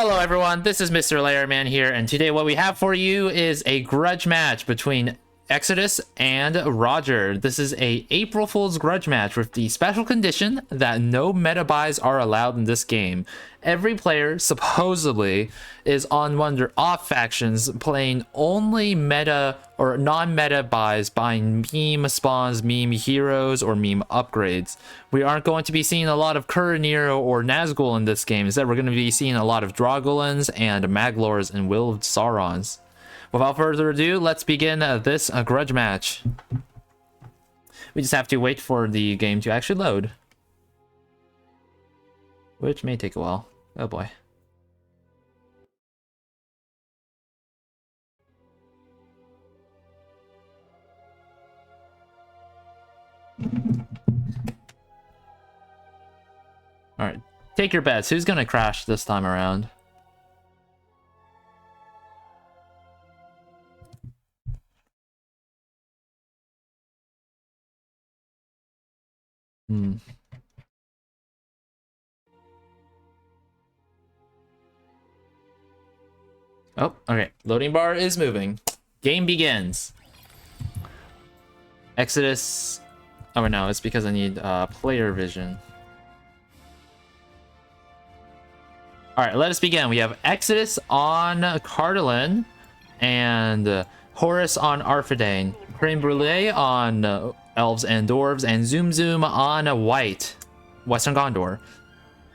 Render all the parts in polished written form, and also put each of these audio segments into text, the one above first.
Hello everyone, this is Mr. Layerman here, and today what we have for you is a grudge match between Exodus and Roger. This is a April Fool's grudge match with the special condition that no meta buys are allowed in this game. Every player supposedly is on one of their off factions playing only meta or non-meta buys, buying meme spawns, meme heroes, or meme upgrades. We aren't going to be seeing a lot of Kuranir or Nazgul in this game. Instead, we're going to be seeing a lot of Dragulans and Maglors and Will of Saurons. Without further ado, let's begin this grudge match. We just have to wait for the game to actually load, which may take a while. Oh boy. Alright, take your bets. Who's gonna crash this time around? Oh, okay. Loading bar is moving. Game begins. Exodus. Oh no, it's because I need player vision. Alright, let us begin. We have Exodus on Cardalin and Horus on Arphidane. Creme Brulee on Elves and Dwarves, and Zoom Zoom on White, Western Gondor.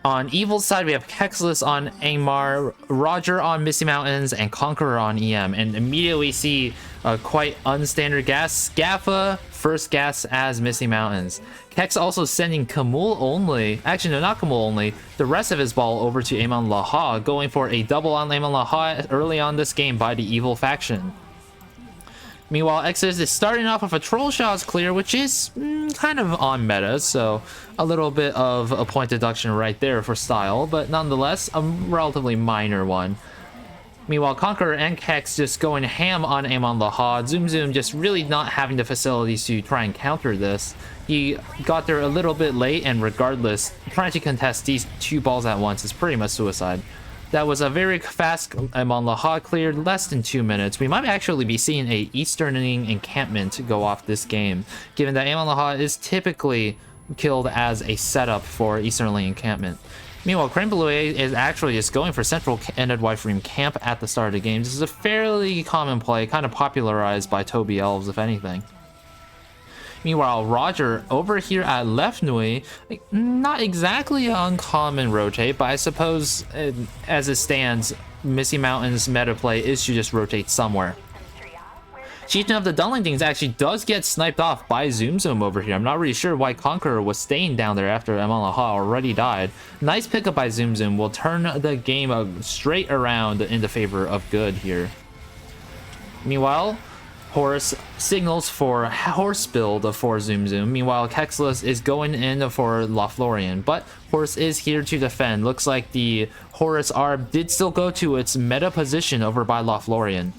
On Evil's side, we have Kexlis on Angmar, Roger on Misty Mountains, and Conqueror on EM. And immediately see a quite unstandard gas. Scaffa, first gas as Misty Mountains. Kex also sending Kamul only, actually no, not Kamul only, the rest of his ball over to Amon Laha, going for a double on Amon Laha early on this game by the Evil faction. Meanwhile, Exodus is starting off with a Troll Shots clear, which is kind of on meta, so a little bit of a point deduction right there for style, but nonetheless, a relatively minor one. Meanwhile, Conqueror and Kex just going ham on Amon Laha. Zoom Zoom just really not having the facilities to try and counter this. He got there a little bit late, and regardless, trying to contest these two balls at once is pretty much suicide. That was a very fast Amon Laha cleared, less than 2 minutes. We might actually be seeing a Easterning encampment go off this game, given that Amon Laha is typically killed as a setup for Easterling encampment. Meanwhile, Creme Brulee is actually just going for Central Ended Wife-Ream camp at the start of the game. This is a fairly common play, kind of popularized by Toby Elves, if anything. Meanwhile, Roger over here at Left Nui, not exactly an uncommon rotate, but I suppose as it stands, Misty Mountain's meta play is to just rotate somewhere. Chieftain of the Dunlingtons actually does get sniped off by Zoom Zoom over here. I'm not really sure why Conqueror was staying down there after Amon Laha already died. Nice pickup by Zoom Zoom will turn the game straight around in the favor of good here. Meanwhile, Horus signals for Horse build for Zoom Zoom. Meanwhile, Kexlis is going in for Lothlorien, but Horus is here to defend. Looks like the Horus Arb did still go to its meta position over by Lothlorien.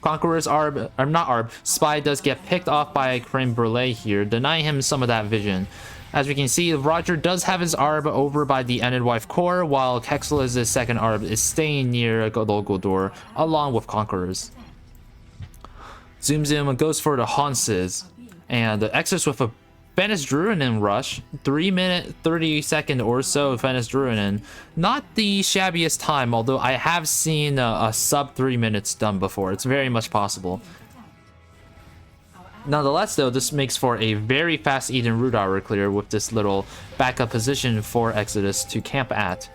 Conqueror's Arb, or not Arb, Spy does get picked off by Creme Brulee here, denying him some of that vision. As we can see, Roger does have his Arb over by the Ended Wife core, while Kexlis' second Arb is staying near Golgoldur, along with Conquerors. Zoom Zoom goes for the Haunces, and the Exodus with a Fennis Druinin rush, 3 minute 30 second or so Fennis Druinin. Not the shabbiest time, although I have seen a sub 3 minutes done before. It's very much possible. Nonetheless, though, this makes for a very fast Eden Root Hour clear with this little backup position for Exodus to camp at.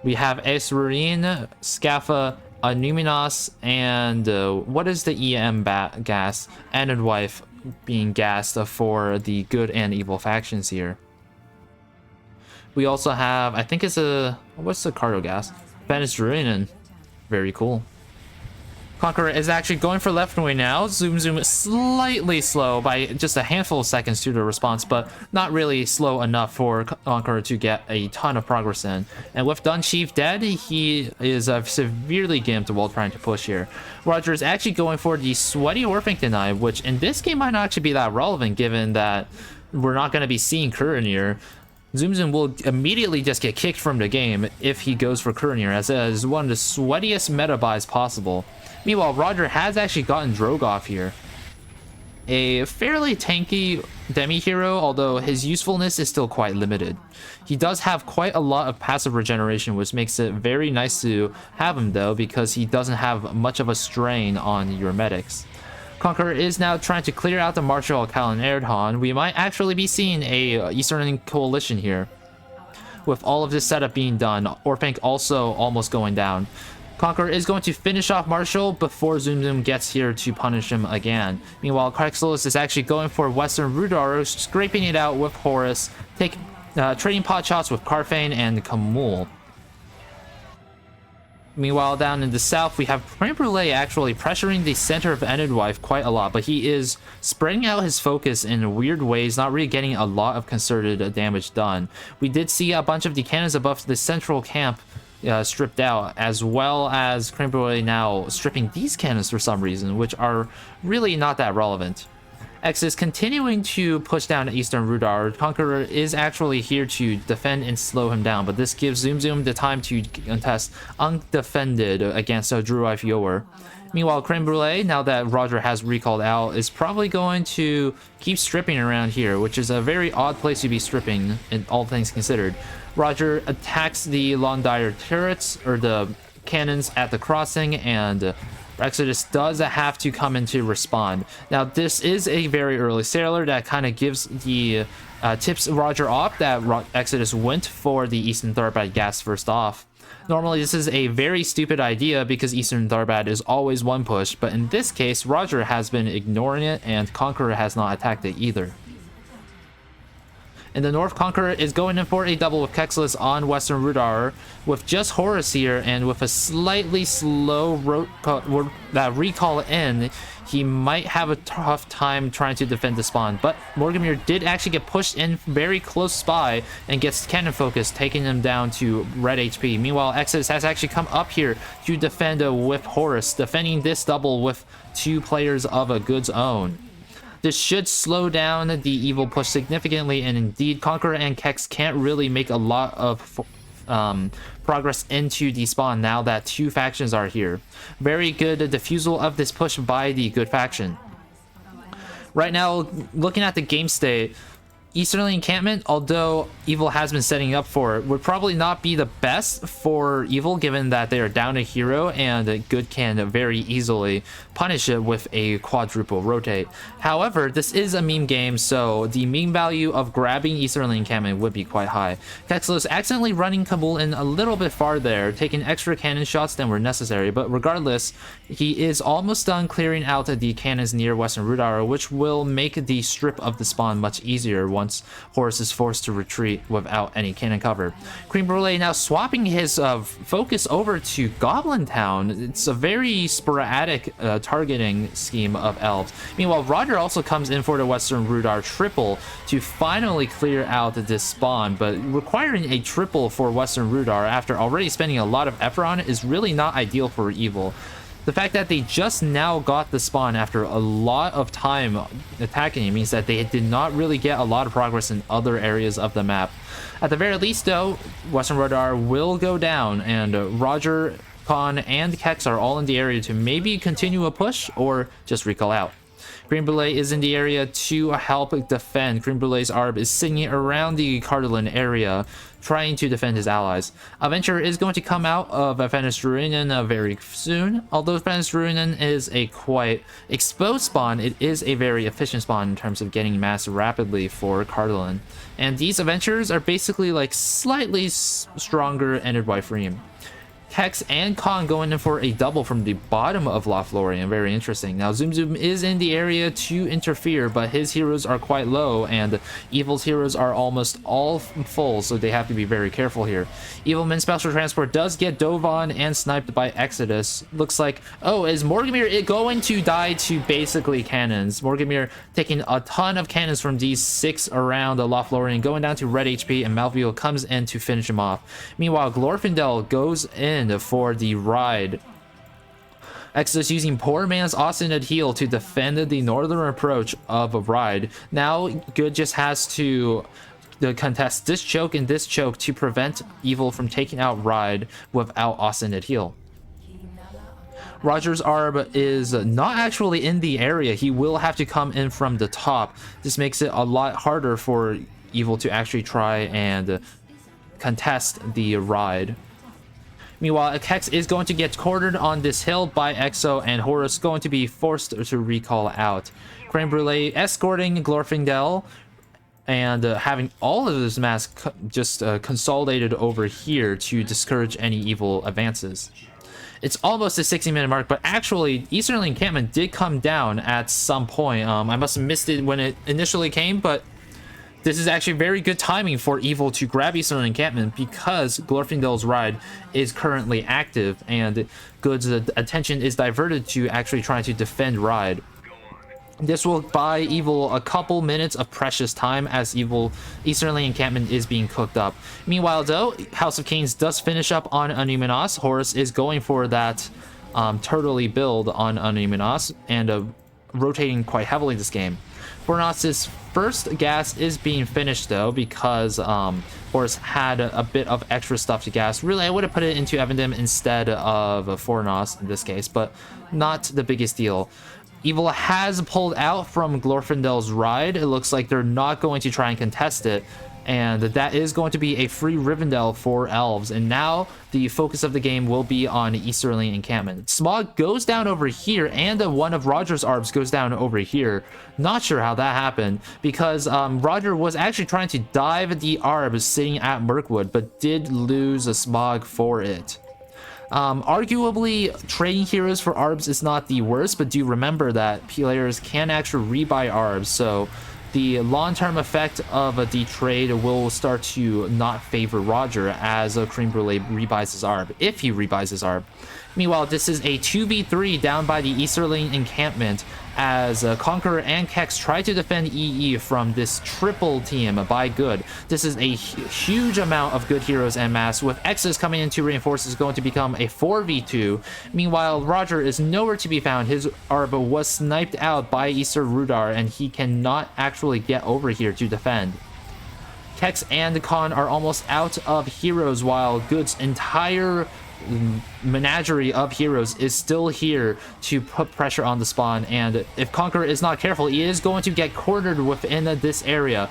We have Esrurin, Scaffa, Numinos, and what is the EM gas? Ended Wife being gassed for the good and evil factions here. We also have, I think it's a, what's the Cardo gas? Fennis Druinin. Very cool. Conqueror is actually going for Left Nui now. Zoom Zoom is slightly slow by just a handful of seconds to the response, but not really slow enough for Conqueror to get a ton of progress in. And with Dunchief dead, he is severely gimped while trying to push here. Roger is actually going for the Sweaty Orpington Knife, which in this game might not actually be that relevant, given that we're not going to be seeing Kuranir. Zoom Zoom will immediately just get kicked from the game if he goes for Courier, as it is one of the sweatiest meta buys possible. Meanwhile, Roger has actually gotten Drogoff here. A fairly tanky demi-hero, although his usefulness is still quite limited. He does have quite a lot of passive regeneration, which makes it very nice to have him though, because he doesn't have much of a strain on your medics. Conqueror is now trying to clear out the Marshal Cal and Erdhan. We might actually be seeing a Eastern coalition here. With all of this setup being done, Orphank also almost going down. Conqueror is going to finish off Marshall before Zoom Zoom gets here to punish him again. Meanwhile, Crexelos is actually going for Western Rudar, scraping it out with Horus, trading pot shots with Carfane and Kamul. Meanwhile, down in the south, we have Creme Brulee actually pressuring the center of Enidwife quite a lot, but he is spreading out his focus in weird ways, not really getting a lot of concerted damage done. We did see a bunch of the cannons above the central camp stripped out, as well as Creme Brulee now stripping these cannons for some reason, which are really not that relevant. X is continuing to push down Eastern Rudar. Conqueror is actually here to defend and slow him down, but this gives Zoom Zoom the time to contest undefended against Druife Yower. Meanwhile, Creme Brulee, now that Roger has recalled out, is probably going to keep stripping around here, which is a very odd place to be stripping, in all things considered. Roger attacks the Londire turrets, or the cannons at the crossing, and Exodus does have to come in to respond. Now, this is a very early sailor that kind of gives the tips Roger off that Exodus went for the Eastern Tharbad gas first off. Normally, this is a very stupid idea because Eastern Tharbad is always one push, but in this case, Roger has been ignoring it and Conqueror has not attacked it either. In the north, Conqueror is going in for a double with Kexlis on Western Rudar, with just Horus here, and with a slightly slow recall in, he might have a tough time trying to defend the spawn. But Morgamir did actually get pushed in very close by and gets cannon focus, taking him down to red HP. Meanwhile, Exodus has actually come up here to defend with Horus, defending this double with 2 players of a good's own. This should slow down the evil push significantly, and indeed, Conqueror and Kex can't really make a lot of progress into the spawn now that 2 factions are here. Very good defusal of this push by the good faction. Right now, looking at the game state, Easterly encampment, although Evil has been setting up for it, would probably not be the best for Evil, given that they are down a hero and Good can very easily punish it with a quadruple rotate. However, this is a meme game, so the meme value of grabbing Easterly encampment would be quite high. Kexlos accidentally running Kabul in a little bit far there, taking extra cannon shots than were necessary, but regardless, he is almost done clearing out the cannons near Western Rudar, which will make the strip of the spawn much easier once Horus is forced to retreat without any cannon cover. Creme Brulee now swapping his focus over to Goblin Town. It's a very sporadic targeting scheme of elves. Meanwhile, Roger also comes in for the Western Rudar triple to finally clear out this spawn, but requiring a triple for Western Rudar after already spending a lot of effort on it is really not ideal for Evil. The fact that they just now got the spawn after a lot of time attacking it means that they did not really get a lot of progress in other areas of the map. At the very least, though, Western Rudar will go down, and Roger, Khan, and Kex are all in the area to maybe continue a push or just recall out. Creme Brulee is in the area to help defend. Creme Brulee's ARB is sitting around the Cardinal area, trying to defend his allies. Adventure is going to come out of Fenestruinen very soon. Although Fenestruinen is a quite exposed spawn, it is a very efficient spawn in terms of getting mass rapidly for Cardinal. And these adventures are basically like slightly stronger Ended Wife Ream. Hex and Khan going in for a double from the bottom of Lothlorien. Very interesting. Now, Zoom Zoom is in the area to interfere, but his heroes are quite low, and Evil's heroes are almost all full, so they have to be very careful here. Evilman Special Transport does get dove on and sniped by Exodus. Looks like, oh, is Morgamir going to die to basically cannons? Morgamir taking a ton of cannons from these 6 around the Lothlorien, going down to red HP, and Malviel comes in to finish him off. Meanwhile, Glorfindel goes in for the ride. Exodus using poor man's Austined Heal to defend the northern approach of a ride. Now Good just has to contest this choke and this choke to prevent Evil from taking out Ride without Austin heal. Roger's Arb is not actually in the area. He will have to come in from the top. This makes it a lot harder for Evil to actually try and contest the Ride. Meanwhile, Hex is going to get cornered on this hill by Exo, and Horus going to be forced to recall out. Creme Brulee escorting Glorfindel and having all of his mass just consolidated over here to discourage any Evil advances. It's almost the 60-minute mark, but actually, Easterly Encampment did come down at some point. I must have missed it when it initially came, but this is actually very good timing for Evil to grab Easterly Encampment because Glorfindel's Ride is currently active, and Good's attention is diverted to actually trying to defend Ride. This will buy Evil a couple minutes of precious time as Easterly Encampment is being cooked up. Meanwhile, though, House of Kings does finish up on Anuminos. Horus is going for that turtley build on Anuminos and rotating quite heavily this game. Fornos' first gas is being finished, though, because Horus had a bit of extra stuff to gas. Really, I would have put it into Evandim instead of Fornos in this case, but not the biggest deal. Evil has pulled out from Glorfindel's Ride. It looks like they're not going to try and contest it, and that is going to be a free Rivendell for Elves. And now the focus of the game will be on Easterly Encampment. Smog goes down over here, and one of Roger's Arbs goes down over here. Not sure how that happened, because Roger was actually trying to dive the Arb sitting at Mirkwood, but did lose a Smog for it. Arguably, trading heroes for Arbs is not the worst, but do remember that players can actually rebuy Arbs, so the long-term effect of the trade will start to not favor Roger as Creme Brulee rebuys his Arb, if he rebuys his Arb. Meanwhile, this is a 2v3 down by the Easterly Encampment as Conqueror and Kex try to defend EE from this triple team by Good. This is a huge amount of good heroes en masse, with X's coming in to reinforce is going to become a 4v2. Meanwhile, Roger is nowhere to be found. His Arb was sniped out by Easter Rudar, and he cannot actually get over here to defend. Kex and Khan are almost out of heroes, while Good's entire menagerie of heroes is still here to put pressure on the spawn, and if Conqueror is not careful, he is going to get cornered within this area.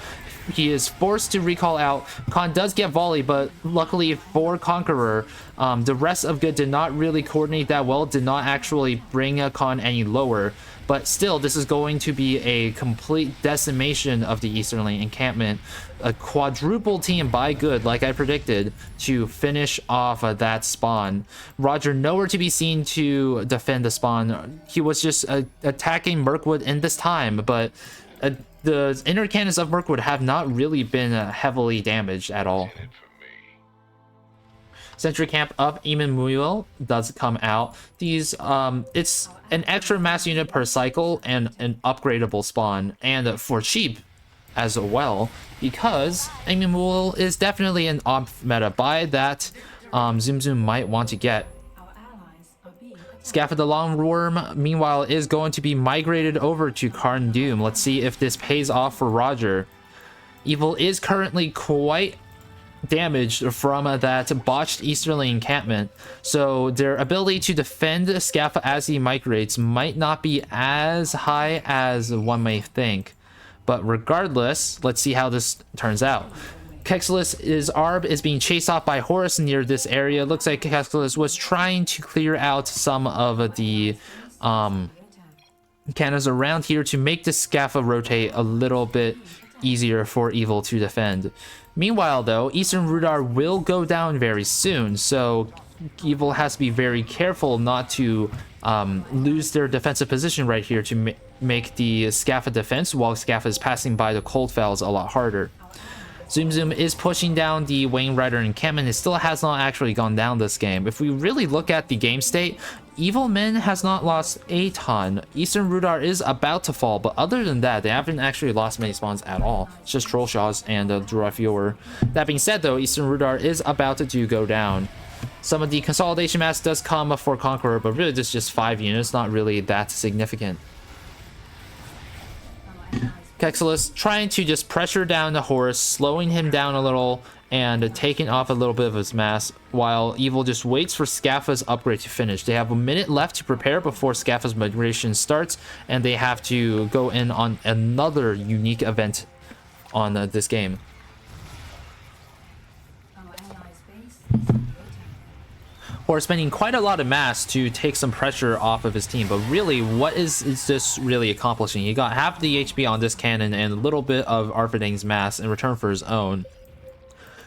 He is forced to recall out. Khan does get volley, but luckily for Conqueror, the rest of Good did not really coordinate that well, did not actually bring Khan any lower. But still, this is going to be a complete decimation of the Easterly Encampment. A quadruple team by Good, like I predicted, to finish off that spawn. Roger nowhere to be seen to defend the spawn. He was just attacking Mirkwood in this time, but the inner cannons of Mirkwood have not really been heavily damaged at all. Sentry Camp of Emmanuel does come out. These, it's an extra mass unit per cycle and an upgradable spawn, and for cheap as well, because Emmanuel is definitely an off meta buy that Zoom Zoom might want to get. Scaffold the Longworm, meanwhile, is going to be migrated over to Karn Doom. Let's see if this pays off for Roger. Evil is currently quite damaged from that botched Easterly Encampment, so their ability to defend Scaffa as he migrates might not be as high as one may think. But regardless, let's see how this turns out. Kexalis' Arb is being chased off by Horus near this area. Looks like Kexalis was trying to clear out some of the cannons around here to make the Scaffa rotate a little bit easier for Evil to defend. Meanwhile, though, Eastern Rudar will go down very soon, so Evil has to be very careful not to lose their defensive position right here to make the Scaffa defense while Scaffa is passing by the Cold Fells a lot harder. Zoom Zoom is pushing down the Wayne Rider encampment. It still has not actually gone down this game. If we really look at the game state, Evil Min has not lost a ton. Eastern Rudar is about to fall, but other than that, they haven't actually lost many spawns at all. It's just Trollshaws and Durafior. That being said, though, Eastern Rudar is about to go down. Some of the consolidation mass does come for Conqueror, but really this is just 5 units, not really that significant. Kexelis trying to just pressure down the Horus, slowing him down a little and taking off a little bit of his mass, while Evil just waits for Scaffa's upgrade to finish. They have a minute left to prepare before Scaffa's migration starts, and they have to go in on another unique event on this game. Horus spending quite a lot of mass to take some pressure off of his team, but really, what is this really accomplishing? He got half the HP on this cannon and a little bit of Arphadan's mass in return for his own.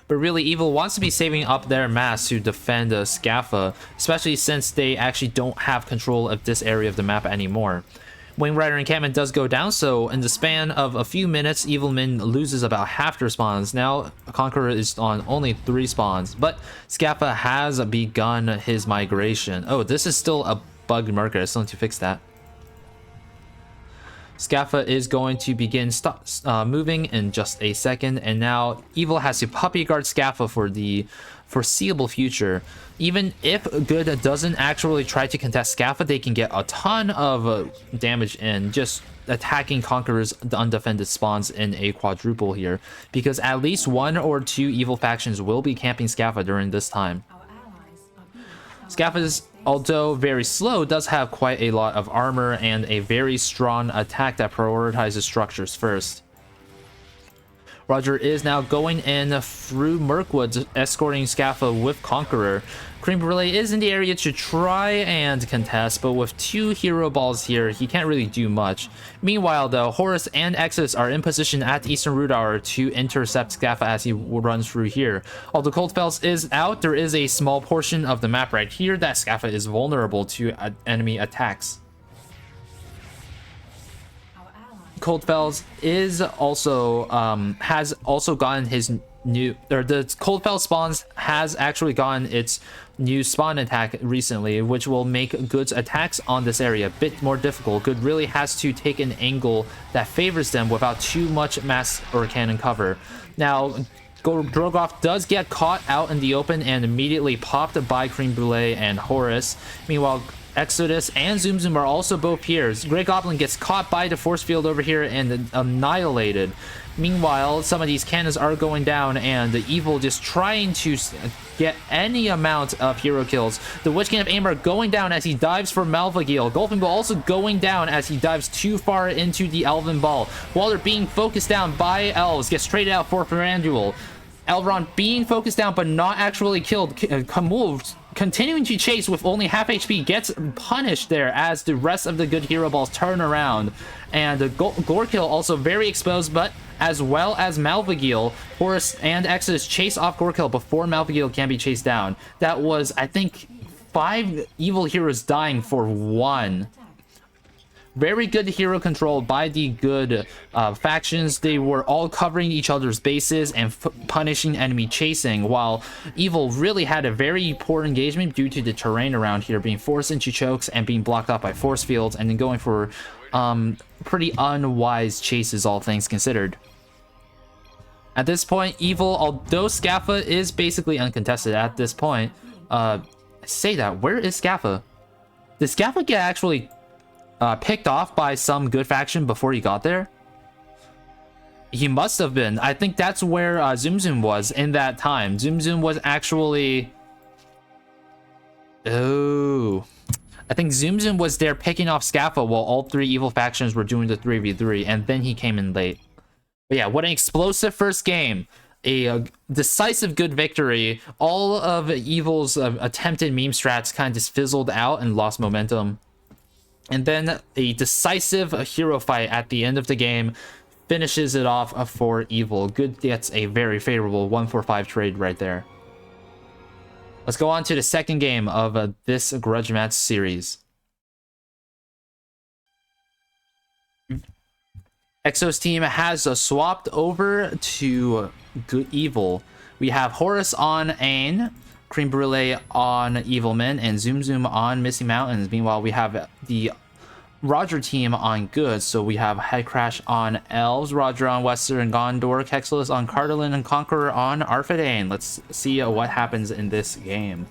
But really, Evil wants to be saving up their mass to defend Scaffa, especially since they actually don't have control of this area of the map anymore. Wing Rider encampment does go down, so in the span of a few minutes, Evilman loses about half their spawns. Now, Conqueror is on only 3 spawns, but Scaffa has begun his migration. Oh, this is still a bug marker. I still need to fix that. Scaffa is going to begin moving in just a second, and now Evil has to puppy guard Scaffa for the foreseeable future. Even if Good doesn't actually try to contest Scaffa, they can get a ton of damage in just attacking Conqueror's undefended spawns in a quadruple here, because at least 1 or 2 Evil factions will be camping Scaffa during this time. Scaffa's, although very slow, does have quite a lot of armor and a very strong attack that prioritizes structures first. Roger is now going in through Mirkwood, escorting Scaffa with Conqueror. Creme Brulee is in the area to try and contest, but with 2 hero balls here, he can't really do much. Meanwhile, though, Horus and Exodus are in position at Eastern Root Hour to intercept Scaffa as he runs through here. Although Coldfells is out, there is a small portion of the map right here that Scaffa is vulnerable to enemy attacks. Coldfells is also has also gotten his new, or the Coldfell spawns has actually gotten its new spawn attack recently, which will make Good's attacks on this area a bit more difficult. Good really has to take an angle that favors them without too much mass or cannon cover. Now, Drogoth does get caught out in the open and immediately popped by Cream Brulee and Horus. Meanwhile, Exodus and Zoom Zoom are also both here. Grey Goblin gets caught by the force field over here and annihilated. Meanwhile, some of these cannons are going down, and the Evil just trying to get any amount of hero kills. The Witch King of Amber going down as he dives for Malvagil. Golfing Bull also going down as he dives too far into the Elven Ball. While they're being focused down by Elves, gets traded out for Ferandul. Elrond being focused down but not actually killed. Moved, continuing to chase with only half HP, gets punished there as the rest of the good hero balls turn around. And Gorkill also very exposed, but as well as Malvagil, Horus and Exodus chase off Gorkill before Malvagil can be chased down. That was, I think, 5 evil heroes dying for 1. Very good hero control by the good factions. They were all covering each other's bases and punishing enemy chasing, while Evil really had a very poor engagement due to the terrain around here, being forced into chokes and being blocked off by force fields, and then going for pretty unwise chases, all things considered. At this point, Evil, although Scaffa is basically uncontested at this point, say that, where is Scaffa? Did Scaffa get actually picked off by some good faction before he got there? He must have been. I think that's where Zoom Zoom was in that time. Zoom Zoom was actually... Oh... I think Zoom Zoom was there picking off Scaffa while all 3 evil factions were doing the 3v3, and then he came in late. But yeah, what an explosive first game. A decisive good victory. All of Evil's attempted meme strats kind of just fizzled out and lost momentum. And then a decisive hero fight at the end of the game finishes it off for Evil. Good gets a very favorable 1-for-5 trade right there. Let's go on to the second game of this Grudge match series. Exo's team has swapped over to Good Evil. We have Horus on Ain, Cream Brulee on Evilman, and Zoom Zoom on Misty Mountains. Meanwhile, we have the Roger team on Good. So we have Head Crash on Elves, Roger on Western Gondor, Kexelis on Cardalin, and Conqueror on Arphadan. Let's see what happens in this game.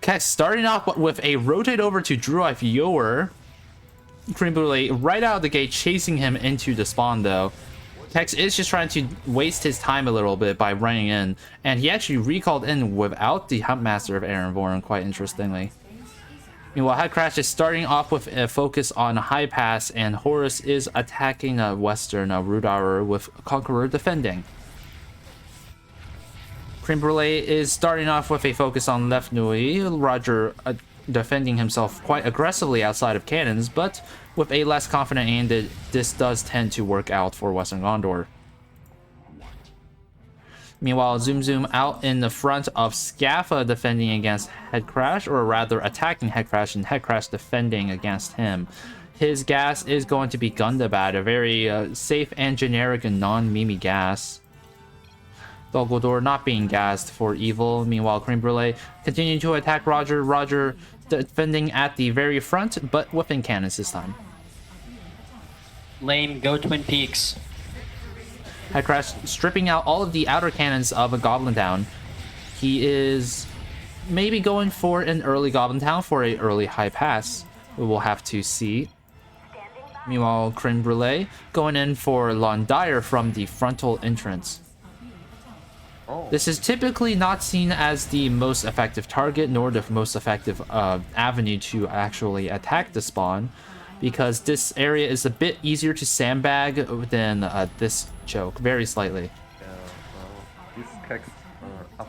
Kex starting off with a rotate over to Druif Yower. Cream Brulee right out of the gate chasing him into the spawn though. Tex is just trying to waste his time a little bit by running in, and he actually recalled in without the Huntmaster of Arenvorn, quite interestingly. Meanwhile, Headcrash is starting off with a focus on High Pass, and Horus is attacking Western RotWK with Conqueror defending. Creme Brulee is starting off with a focus on Left Nui, Roger defending himself quite aggressively outside of cannons, but with a less confident aim, this does tend to work out for Western Gondor. Meanwhile, Zoom Zoom out in the front of Scaffa defending against Headcrash, or rather attacking Headcrash, and Headcrash defending against him. His gas is going to be Gundabad, a very safe and generic and non-meme gas. Dol Guldur not being gassed for evil. Meanwhile, Creme Brulee continuing to attack Roger. Roger defending at the very front, but whipping cannons this time. Lame, go Twin Peaks. Headcrash stripping out all of the outer cannons of a Goblin Town. He is maybe going for an early Goblin Town for an early High Pass. We will have to see. Meanwhile, Creme Brulee going in for Londyre from the frontal entrance. This is typically not seen as the most effective target, nor the most effective avenue to actually attack the spawn, because this area is a bit easier to sandbag than this choke, very slightly.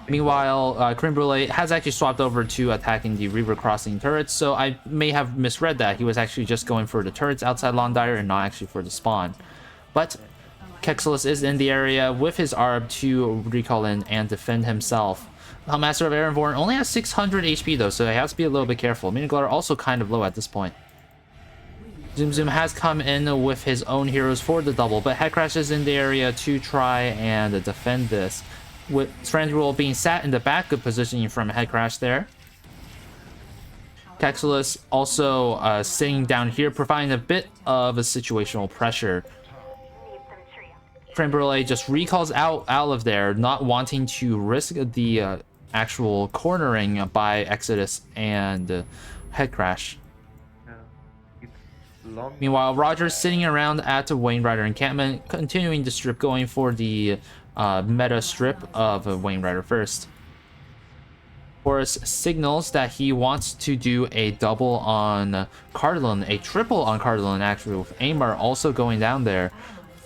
Meanwhile, Creme Brulee has actually swapped over to attacking the River Crossing turrets, so I may have misread that. He was actually just going for the turrets outside Londyre and not actually for the spawn. But Kexelis is in the area with his Arb to recall in and defend himself. Master of Arenvorn only has 600 HP though, so he has to be a little bit careful. Miniglar are also kind of low at this point. Zoom Zoom has come in with his own heroes for the double, but Headcrash is in the area to try and defend this. With Thranduil being sat in the back, good positioning from Headcrash there. Kexelis also sitting down here, providing a bit of a situational pressure. Creme Brulee just recalls out of there, not wanting to risk the actual cornering by Exodus and Headcrash. Meanwhile, Roger's sitting around at the Wayne Rider encampment, continuing the strip, going for the meta strip of Wayne Rider first. Horus signals that he wants to do a double on Cardalin, a triple on Cardalin actually, with Amar also going down there.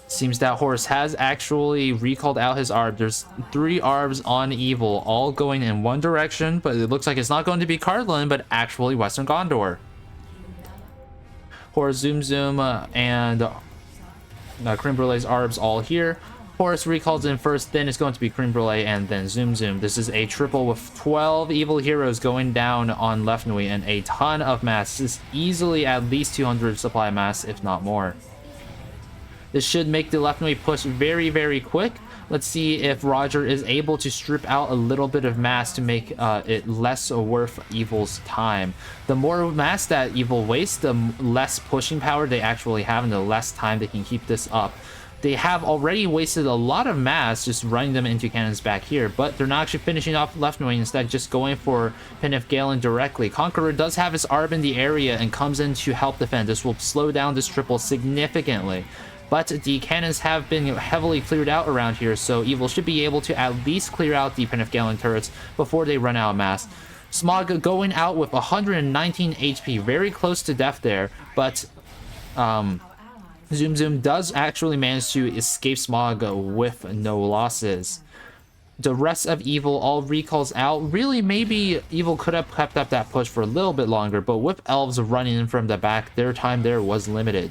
Seems that Horus has actually recalled out his Arb. There's 3 Arbs on Evil, all going in one direction, but it looks like it's not going to be Cardalin, but actually Western Gondor. Horus Zoom Zoom and Creme Brulee's Arbs all here. Horus recalls in first, then it's going to be Creme Brulee, and then Zoom Zoom. This is a triple with 12 evil heroes going down on Left Nui and a ton of mass. This is easily at least 200 supply mass, if not more. This should make the Left Nui push very, very quick. Let's see if Roger is able to strip out a little bit of mass to make it less worth Evil's time. The more mass that Evil wastes, the less pushing power they actually have and the less time they can keep this up. They have already wasted a lot of mass just running them into cannons back here, but they're not actually finishing off Left Nui, instead just going for Penif Galen directly. Conqueror does have his Arb in the area and comes in to help defend. This will slow down this triple significantly. But the cannons have been heavily cleared out around here, so Evil should be able to at least clear out the Penif Galen turrets before they run out of mass. Smog going out with 119 HP, very close to death there, but Zoom Zoom does actually manage to escape Smog with no losses. The rest of Evil all recalls out. Really, maybe Evil could have kept up that push for a little bit longer, but with Elves running in from the back, their time there was limited.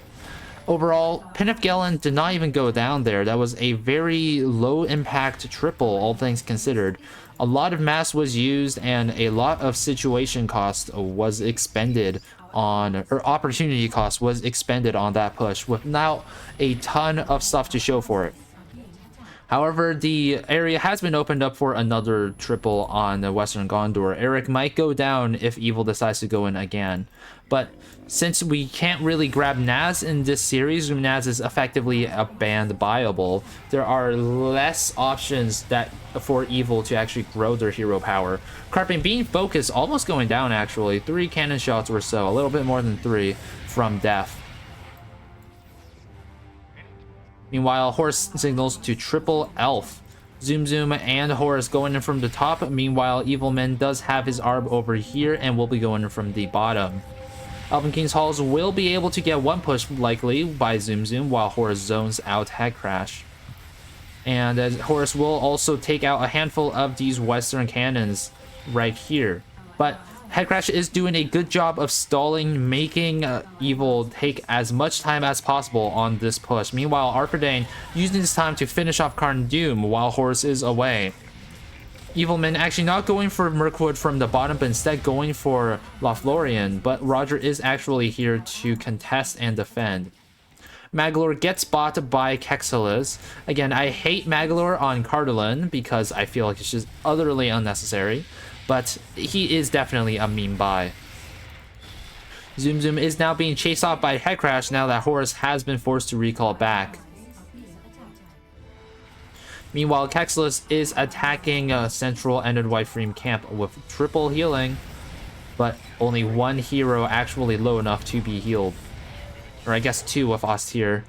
Overall, Penif Galen did not even go down there. That was a very low impact triple, all things considered. A lot of mass was used and a lot of situation cost was expended on, or opportunity cost was expended on that push, without a ton of stuff to show for it. However, the area has been opened up for another triple on the Western Gondor. Eric might go down if Evil decides to go in again. But since we can't really grab Naz in this series, Naz is effectively a banned buyable, there are less options that for Evil to actually grow their hero power. Carping being focused, almost going down actually. 3 cannon shots or so, a little bit more than 3 from death. Meanwhile, Horus signals to triple elf. Zoom Zoom and Horus going in from the top. Meanwhile, Evilman does have his Arb over here and will be going in from the bottom. Elven King's Halls will be able to get one push likely by Zoom Zoom while Horus zones out Head Crash. And as Horus will also take out a handful of these Western cannons right here. But Head Crash is doing a good job of stalling, making Evil take as much time as possible on this push. Meanwhile, Arfredane using this time to finish off Karn Doom while Horus is away. Evilman actually not going for Mirkwood from the bottom, but instead going for Lothlorien. But Roger is actually here to contest and defend. Maglor gets bought by Kexalis. Again, I hate Maglor on Cardalin because I feel like it's just utterly unnecessary. But he is definitely a meme buy. Zoom Zoom is now being chased off by Head Crash now that Horus has been forced to recall back. Meanwhile, Kexalis is attacking Central Ended White camp with triple healing, but only one hero actually low enough to be healed. Or I guess two with Austere.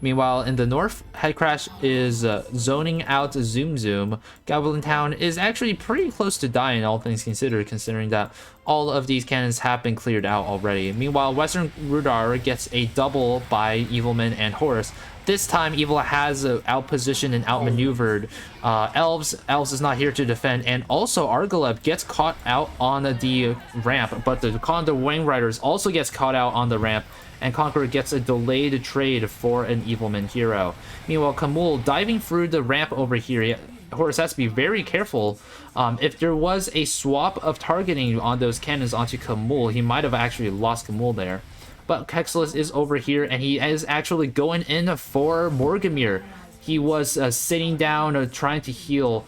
Meanwhile, in the north, Head Crash is zoning out Zoom Zoom. Goblin Town is actually pretty close to dying, all things considered, considering that all of these cannons have been cleared out already. Meanwhile, Western Rudar gets a double by Evilman and Horus. This time, Evil has outpositioned and outmaneuvered Elves. Elves is not here to defend, and also Argaleb gets caught out on the ramp, but the Conda Wing Riders also gets caught out on the ramp, and Conqueror gets a delayed trade for an Evilman hero. Meanwhile, Kamul diving through the ramp over here. Horus has to be very careful. If there was a swap of targeting on those cannons onto Kamul, he might have actually lost Kamul there. But Kexalis is over here, and he is actually going in for Morgamir. He was sitting down, trying to heal.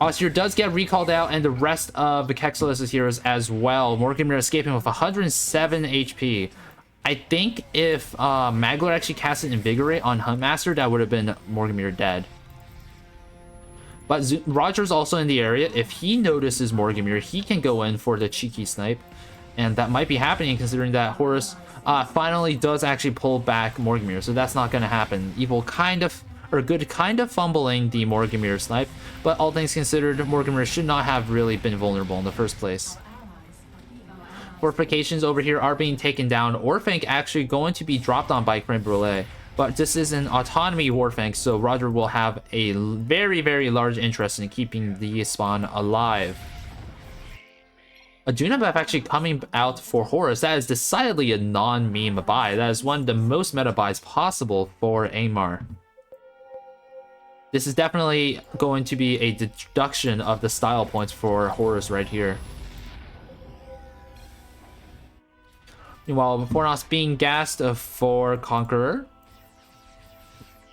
Austere does get recalled out, and the rest of the Kexalis' heroes as well. Morgamir escaping with 107 HP. I think if Maglor actually casted Invigorate on Huntmaster, that would have been Morgamir dead. But Roger's also in the area. If he notices Morgamir, he can go in for the cheeky snipe. And that might be happening considering that Horus finally does actually pull back Morgamir. So that's not going to happen. Evil kind of, or good kind of fumbling the Morgamir snipe. But all things considered, Morgamir should not have really been vulnerable in the first place. Fortifications over here are being taken down. Orphank actually going to be dropped on by Creme Brulee. But this is an autonomy Warfank, so Roger will have a very, very large interest in keeping the spawn alive. A Junabev actually coming out for Horus. That is decidedly a non-meme buy. That is one of the most meta buys possible for Amar. This is definitely going to be a deduction of the style points for Horus right here. Meanwhile, Fornos being gassed for Conqueror.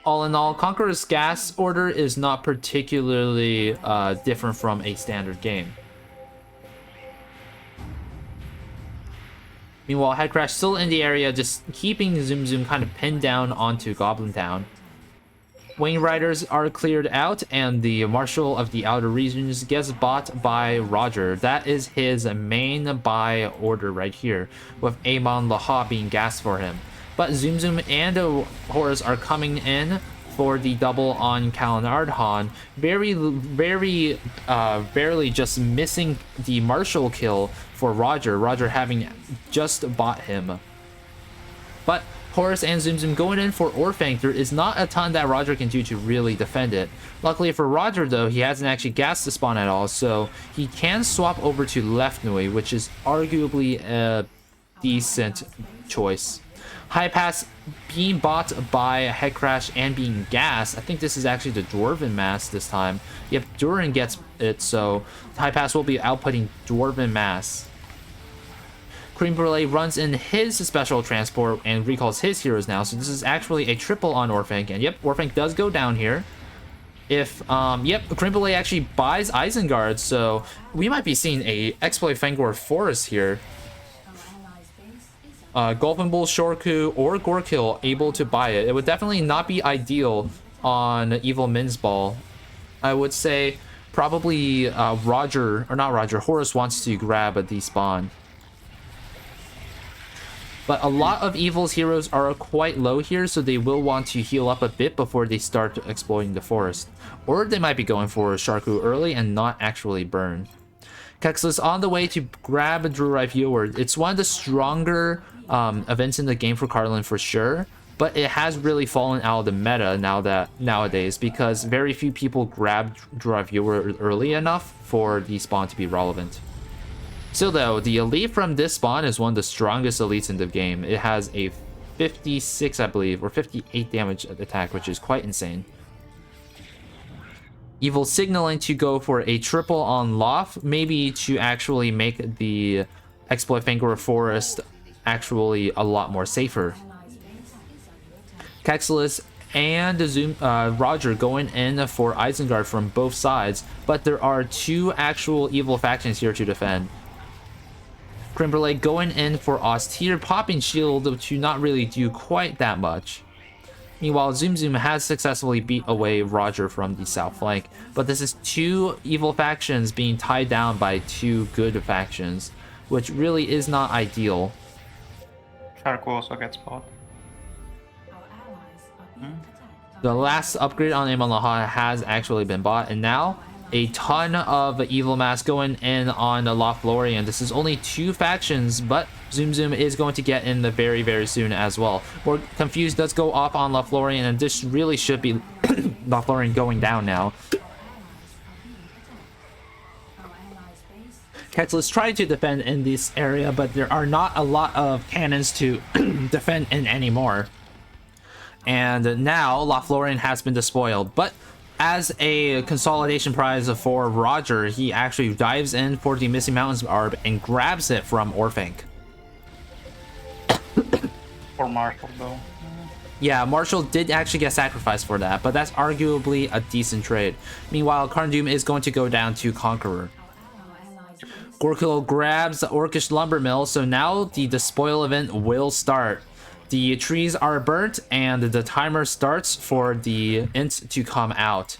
All in all, Conqueror's gas order is not particularly different from a standard game. Meanwhile, Head Crash still in the area, just keeping Zoom Zoom kind of pinned down onto Goblin Town. Wing Riders are cleared out, and the Marshal of the Outer Regions gets bought by Roger. That is his main buy order right here, with Amon Laha being gassed for him. But Zoom Zoom and Horus are coming in for the double on Kalan Ardhan. Barely just missing the Marshal kill for Roger. Roger having just bought him. But Horus and Zoom Zoom going in for Orphank. There is not a ton that Roger can do to really defend it. Luckily for Roger, though, he hasn't actually gassed the spawn at all, so he can swap over to Left Nui, which is arguably a decent choice. High Pass being bought by Head Crash and being gassed. I think this is actually the Dwarven Mass this time. Yep, Durin gets it, so High Pass will be outputting Dwarven Mass. Cream Brulee runs in his special transport and recalls his heroes now, so this is actually a triple on Orphank, and yep, Orphank does go down here. If, yep, Cream Brulee actually buys Isengard, so we might be seeing a Exploit Fangor Forest here. Golfin Bull, Shorku, or Gorkill able to buy it. It would definitely not be ideal on Evil Min's Ball. I would say probably Horus wants to grab the spawn. But a lot of Evil's heroes are quite low here, so they will want to heal up a bit before they start exploiting the forest. Or they might be going for Sharku early and not actually burn. Kexus on the way to grab Drurai Fjord. It's one of the stronger events in the game for Karlin for sure, but it has really fallen out of the meta nowadays because very few people grab Drurai Fjord early enough for the spawn to be relevant. Still though, the elite from this spawn is one of the strongest elites in the game. It has a 56, I believe, or 58 damage attack, which is quite insane. Evil signaling to go for a triple on Loft, maybe to actually make the exploit Fangor Forest actually a lot more safer. Kexelis and Roger going in for Isengard from both sides, but there are two actual Evil factions here to defend. Crimberlay going in for Austere, popping shield to not really do quite that much. Meanwhile, Zoom Zoom has successfully beat away Roger from the south flank, but this is two Evil factions being tied down by two good factions, which really is not ideal. Sharku also gets bought. The last upgrade on Imalaha has actually been bought, and now a ton of Evil Mass going in on Lothlorien. This is only two factions, but Zoom Zoom is going to get in the very, very soon as well. More Confused does go off on Lothlorien, and this really should be Lothlorien going down now. Kexelis tried to defend in this area, but there are not a lot of cannons to defend in anymore. And now Lothlorien has been despoiled, but as a consolidation prize for Roger, he actually dives in for the Missing Mountains Orb and grabs it from Orphank. For Marshall though. Yeah, Marshall did actually get sacrificed for that, but that's arguably a decent trade. Meanwhile, Karndum is going to go down to Conqueror. Gorkil grabs the Orcish Lumber Mill, so now the despoil event will start. The trees are burnt and the timer starts for the int to come out.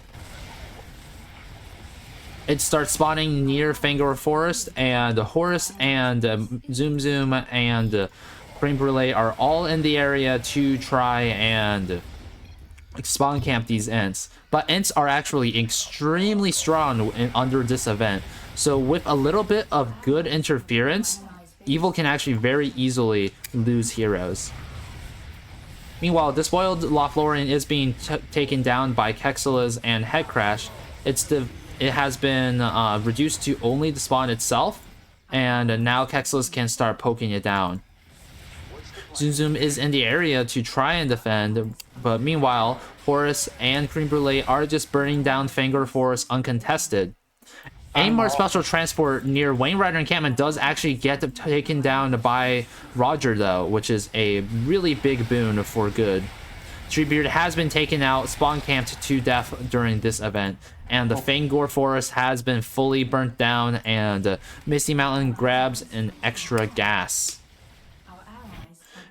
It starts spawning near Fangor Forest, and Horus and Zoom Zoom and Creme Brulee are all in the area to try and spawn camp these ints. But ints are actually extremely strong under this event. So with a little bit of good interference, Evil can actually very easily lose heroes. Meanwhile, despoiled Lothlorien is being taken down by Kexelis and Headcrash. It has been reduced to only the spawn itself, and now Kexelis can start poking it down. Zoom Zoom is in the area to try and defend, but meanwhile, Horus and Creme Brulee are just burning down Fangor Forest uncontested. Aimar Special Transport near Wainwriter encampment does actually get taken down by Roger though, which is a really big boon for good. Treebeard has been taken out, spawn camped to death during this event, and the Fangor Forest has been fully burnt down, and Misty Mountain grabs an extra gas.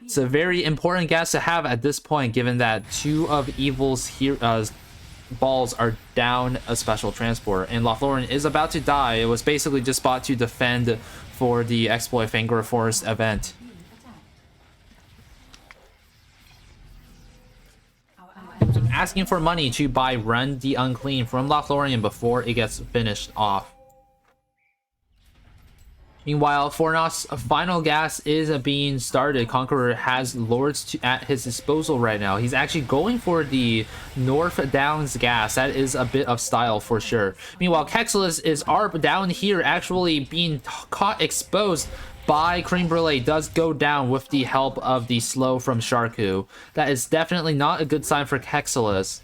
It's a very important gas to have at this point, given that two of Evil's balls are down a special transport, and Lothlorien is about to die. It was basically just bought to defend for the Exploit Fangor Forest event. So asking for money to buy Rend the Unclean from Lothlorien before it gets finished off. Meanwhile, Fornos' final gas is being started. Conqueror has lords at his disposal right now. He's actually going for the North Downs gas. That is a bit of style for sure. Meanwhile, Kexelis is ARP down here, actually being caught exposed by Creme Brulee. Does go down with the help of the slow from Sharku. That is definitely not a good sign for Kexelis.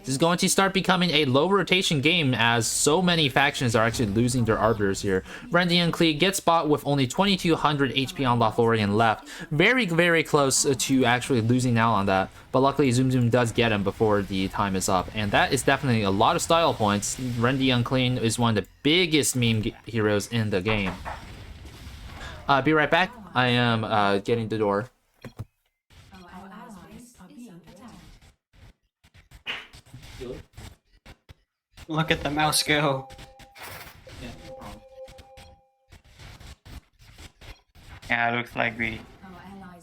This is going to start becoming a low rotation game as so many factions are actually losing their arbiters here. Rendian Klee gets bought with only 2200 HP on Lothlorien left. Very, very close to actually losing out on that. But luckily Zoom Zoom does get him before the time is up. And that is definitely a lot of style points. Rendian Klee is one of the biggest meme heroes in the game. Be right back. I am getting the door. Look at the mouse go. Yeah, looks like we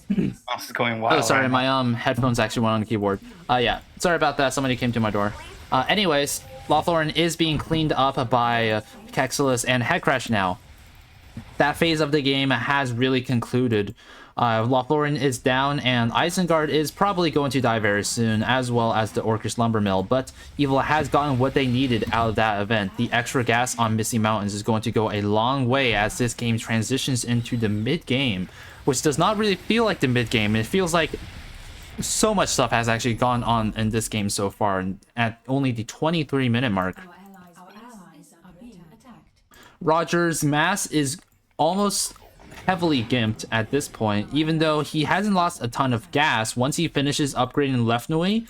Mouse is going wild. Oh, sorry, right my headphones actually went on the keyboard. Yeah, sorry about that. Somebody came to my door. Anyways, LoTR is being cleaned up by Kexilus and Headcrash now. That phase of the game has really concluded. LoTR is down, and Isengard is probably going to die very soon, as well as the Orcish Lumber Mill. But Evil has gotten what they needed out of that event. The extra gas on Misty Mountains is going to go a long way as this game transitions into the mid-game, which does not really feel like the mid-game. It feels like so much stuff has actually gone on in this game so far, at only the 23-minute mark. Roger's mass is almost heavily gimped at this point, even though he hasn't lost a ton of gas. Once he finishes upgrading Left Nui,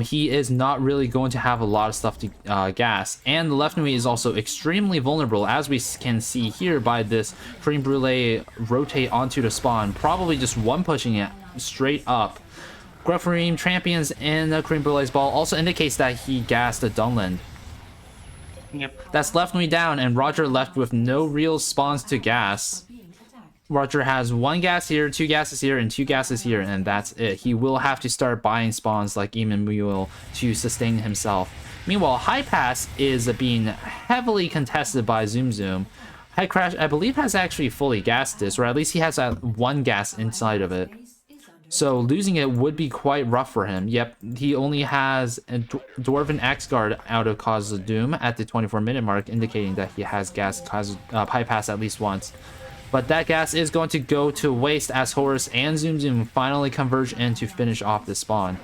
he is not really going to have a lot of stuff to gas. And the Left Nui is also extremely vulnerable, as we can see here by this Creme Brulee rotate onto the spawn, probably just one pushing it straight up. Gruffareem champions in the Creme Brulee's ball also indicates that he gassed the Dunland. Yep. That's left me down, and Roger left with no real spawns to gas. Roger has one gas here, two gases here, and two gases here, and that's it. He will have to start buying spawns like Emmanuel to sustain himself. Meanwhile, High Pass is being heavily contested by Zoom Zoom. Headcrash, I believe, has actually fully gassed this, or at least he has one gas inside of it. So losing it would be quite rough for him. Yep, he only has a Dwarven Axe Guard out of Cause of Doom at the 24-minute mark, indicating that he has gas High Pass at least once. But that gas is going to go to waste as Horus and Zoom Zoom finally converge in to finish off the spawn.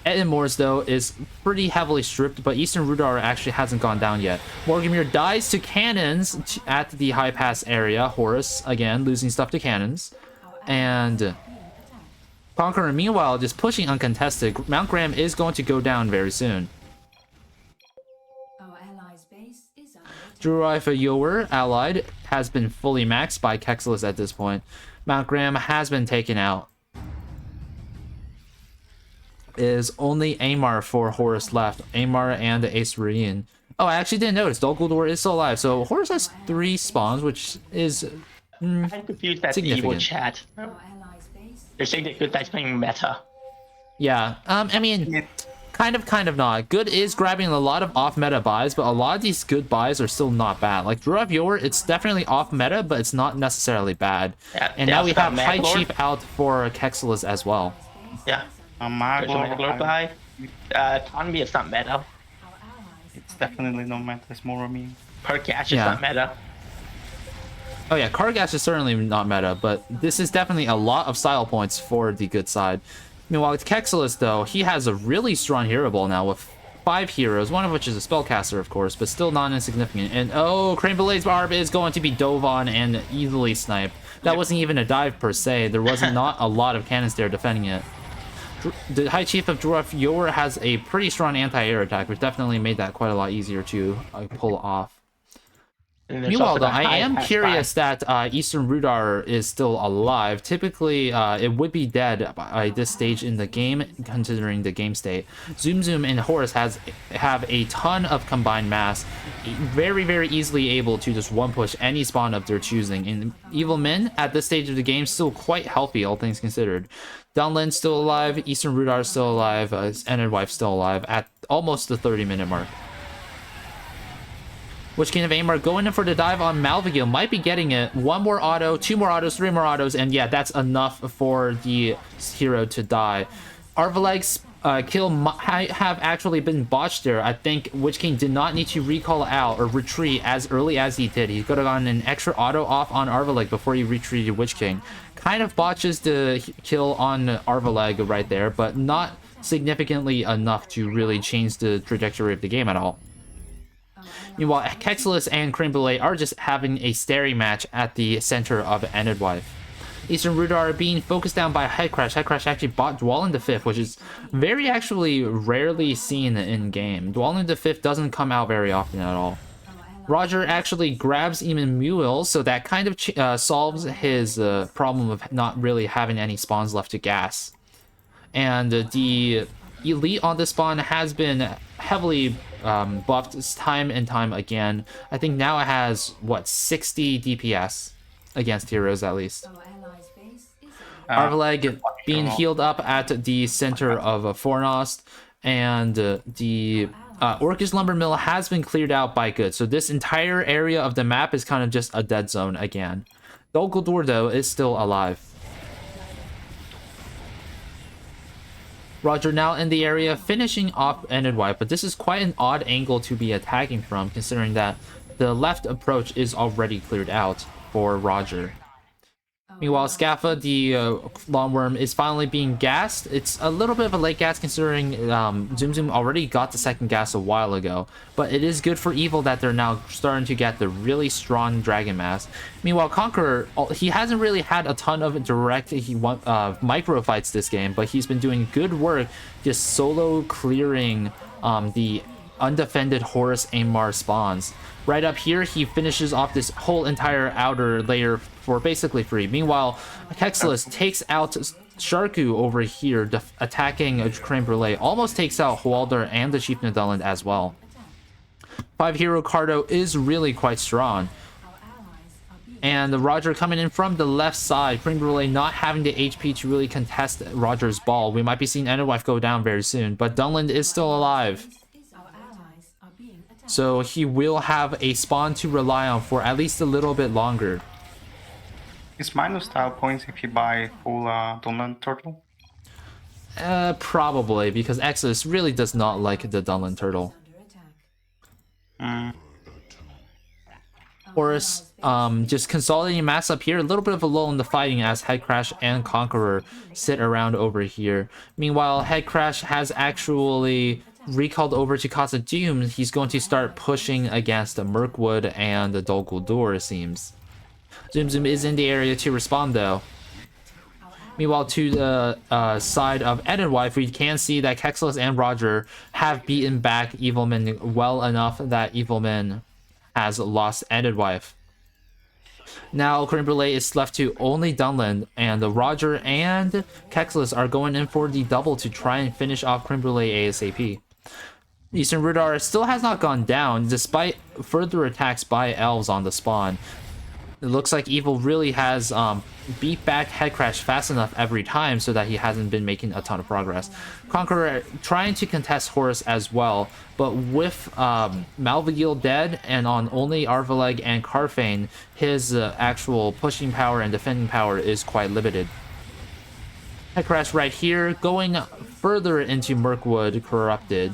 Eden Moors, though, is pretty heavily stripped, but Eastern Rudar actually hasn't gone down yet. Morgamir dies to cannons at the High Pass area. Horus, again, losing stuff to cannons. And Conqueror, meanwhile, just pushing uncontested. Mount Graham is going to go down very soon. Druifa Yower, allied, has been fully maxed by Kexilus at this point. Mount Graham has been taken out. Is only Amar for Horus left. Amar and the Ace Radian. Oh, I actually didn't notice. Dol Guldur is still alive. So Horus has 3 spawns, which is I'm confused that evil chat. They're saying that good guy's playing meta. Yeah, I mean, kind of not. Good is grabbing a lot of off-meta buys, but a lot of these good buys are still not bad. Like Druid Yower, it's definitely off-meta, but it's not necessarily bad. Yeah, and now we have High Chief out for Kexilus as well. Yeah. Maglord buy. Tonby, it's not meta. It's definitely not meta, it's more mean. Perkash is not meta. Oh yeah, Kargash is certainly not meta, but this is definitely a lot of style points for the good side. Meanwhile, with Kexilus, though, he has a really strong hero ball now with 5 heroes, one of which is a spellcaster, of course, but still not insignificant. And oh, Crane Blade's Barb is going to be dove on and easily sniped. That wasn't even a dive per se. There wasn't not a lot of cannons there defending it. The High Chief of Druid Yower has a pretty strong anti-air attack, which definitely made that quite a lot easier to pull off. Meanwhile, though, I am curious that Eastern Rudar is still alive. Typically, it would be dead by this stage in the game, considering the game state. Zoom Zoom and Horus have a ton of combined mass, very, very easily able to just one-push any spawn of their choosing. And Evil Min, at this stage of the game, still quite healthy, all things considered. Downland still alive, Eastern Rudar still alive, Enid Wife still alive at almost the 30-minute mark. Witch King of Amar going in for the dive on Malvigil, might be getting it. 1 more auto, 2 more autos, 3 more autos, and yeah, that's enough for the hero to die. Arvaleg's kill have actually been botched there. I think Witch King did not need to recall out or retreat as early as he did. He could have gotten an extra auto off on Arvaleg before he retreated Witch King. Kind of botches the kill on Arvaleg right there, but not significantly enough to really change the trajectory of the game at all. Meanwhile, Kexilus and Creme Brulee are just having a staring match at the center of Enid Wife. Eastern Rudar being focused down by Headcrash. Headcrash actually bought Dwalin the Fifth, which is very actually rarely seen in game. Dwalin the Fifth doesn't come out very often at all. Roger actually grabs Emmanuel, so that kind of solves his problem of not really having any spawns left to gas. And the elite on this spawn has been heavily buffed time and time again. I think now it has, what, 60 DPS against heroes at least. Arvaleg being healed up at the center of Fornost, and the Orcish Lumber Mill has been cleared out by good. So this entire area of the map is kind of just a dead zone again. Dol Guldur, though, is still alive. Roger now in the area, finishing off Ended Wipe, but this is quite an odd angle to be attacking from, considering that the left approach is already cleared out for Roger. Meanwhile, Scaffa, the Long Worm, is finally being gassed. It's a little bit of a late gas considering Zoom Zoom already got the second gas a while ago. But it is good for Evil that they're now starting to get the really strong Dragon Mass. Meanwhile, Conqueror, he hasn't really had a ton of direct micro fights this game, but he's been doing good work just solo clearing the undefended Horus Aimar spawns. Right up here, he finishes off this whole entire outer layer for basically free. Meanwhile, Kexelis takes out Sharku over here, attacking Creme Brulee. Almost takes out Hwaldar and the Chief Netherland as well. 5-hero Cardo is really quite strong. And Roger coming in from the left side. Creme Brulee not having the HP to really contest Roger's ball. We might be seeing Enderwife go down very soon, but Dunland is still alive. So he will have a spawn to rely on for at least a little bit longer. Is minus style points if you buy full Dunland Turtle? Probably, because Exodus really does not like the Dunland Turtle. Horus, just consolidating mass up here. A little bit of a lull in the fighting as Head Crash and Conqueror sit around over here. Meanwhile, Head Crash has actually recalled over to Casa Doom. He's going to start pushing against the Mirkwood and the Dol Guldur, it seems. Zoom Zoom is in the area to respond, though. Meanwhile, to the side of Edenwife, we can see that Kexelis and Roger have beaten back Evilman well enough that Evilman has lost Edenwife. Now, Creme Brulee is left to only Dunland, and Roger and Kexelis are going in for the double to try and finish off Creme Brulee ASAP. Eastern Rudar still has not gone down, despite further attacks by elves on the spawn. It looks like Evil really has beat back Head Crash fast enough every time so that he hasn't been making a ton of progress. Conqueror trying to contest Horus as well, but with Malvigil dead and on only Arvaleg and Carfane, his actual pushing power and defending power is quite limited. Head Crash right here, going further into Mirkwood Corrupted,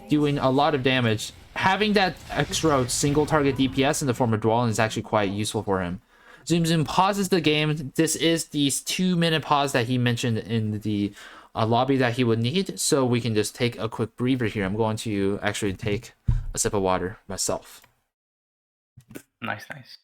doing a lot of damage. Having that extra single target DPS in the form of Dwalin is actually quite useful for him. Zoom Zoom pauses the game. This is the 2-minute pause that he mentioned in the lobby that he would need, so we can just take a quick breather here. I'm going to actually take a sip of water myself. Nice, nice.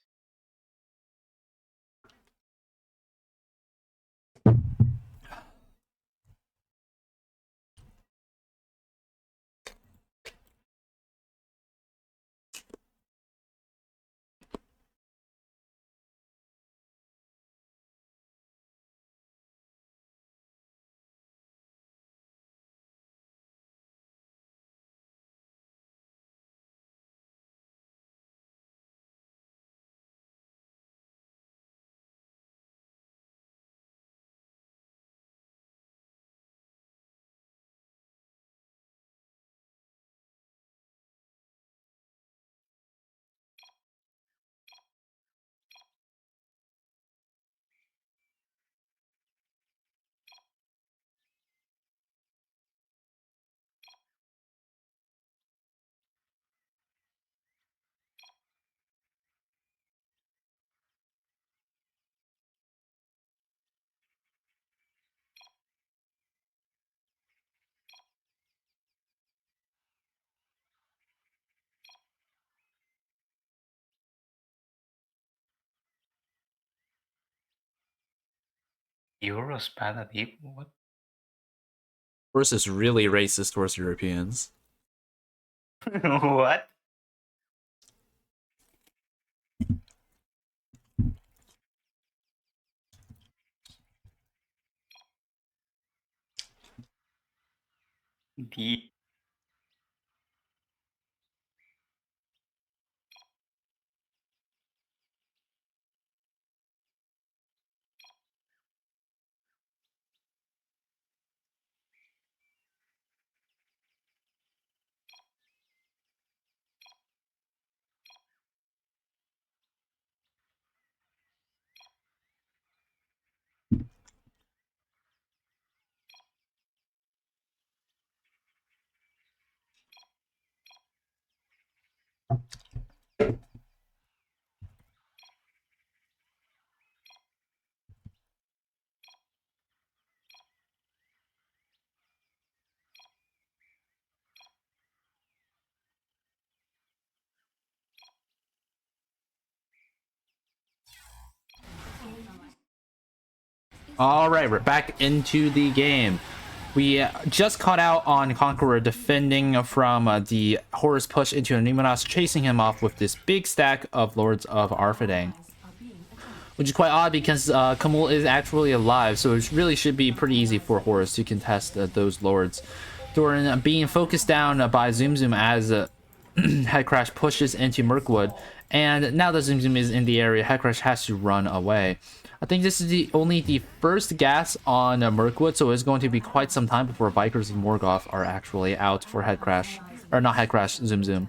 Euros bad at Evil? What? Horus is really racist towards Europeans. What? The All right, we're back into the game. We just caught out on Conqueror defending from the Horus push into Numenos, chasing him off with this big stack of Lords of Arfidane. Which is quite odd because Kamul is actually alive, so it really should be pretty easy for Horus to contest those Lords. Doran being focused down by Zoom Zoom as Headcrash pushes into Mirkwood, and now that Zoom Zoom is in the area, Headcrash has to run away. I think this is only the first gas on Mirkwood, so it's going to be quite some time before Vikers and Morgoth are actually out for Headcrash. Or not Headcrash, Zoom Zoom.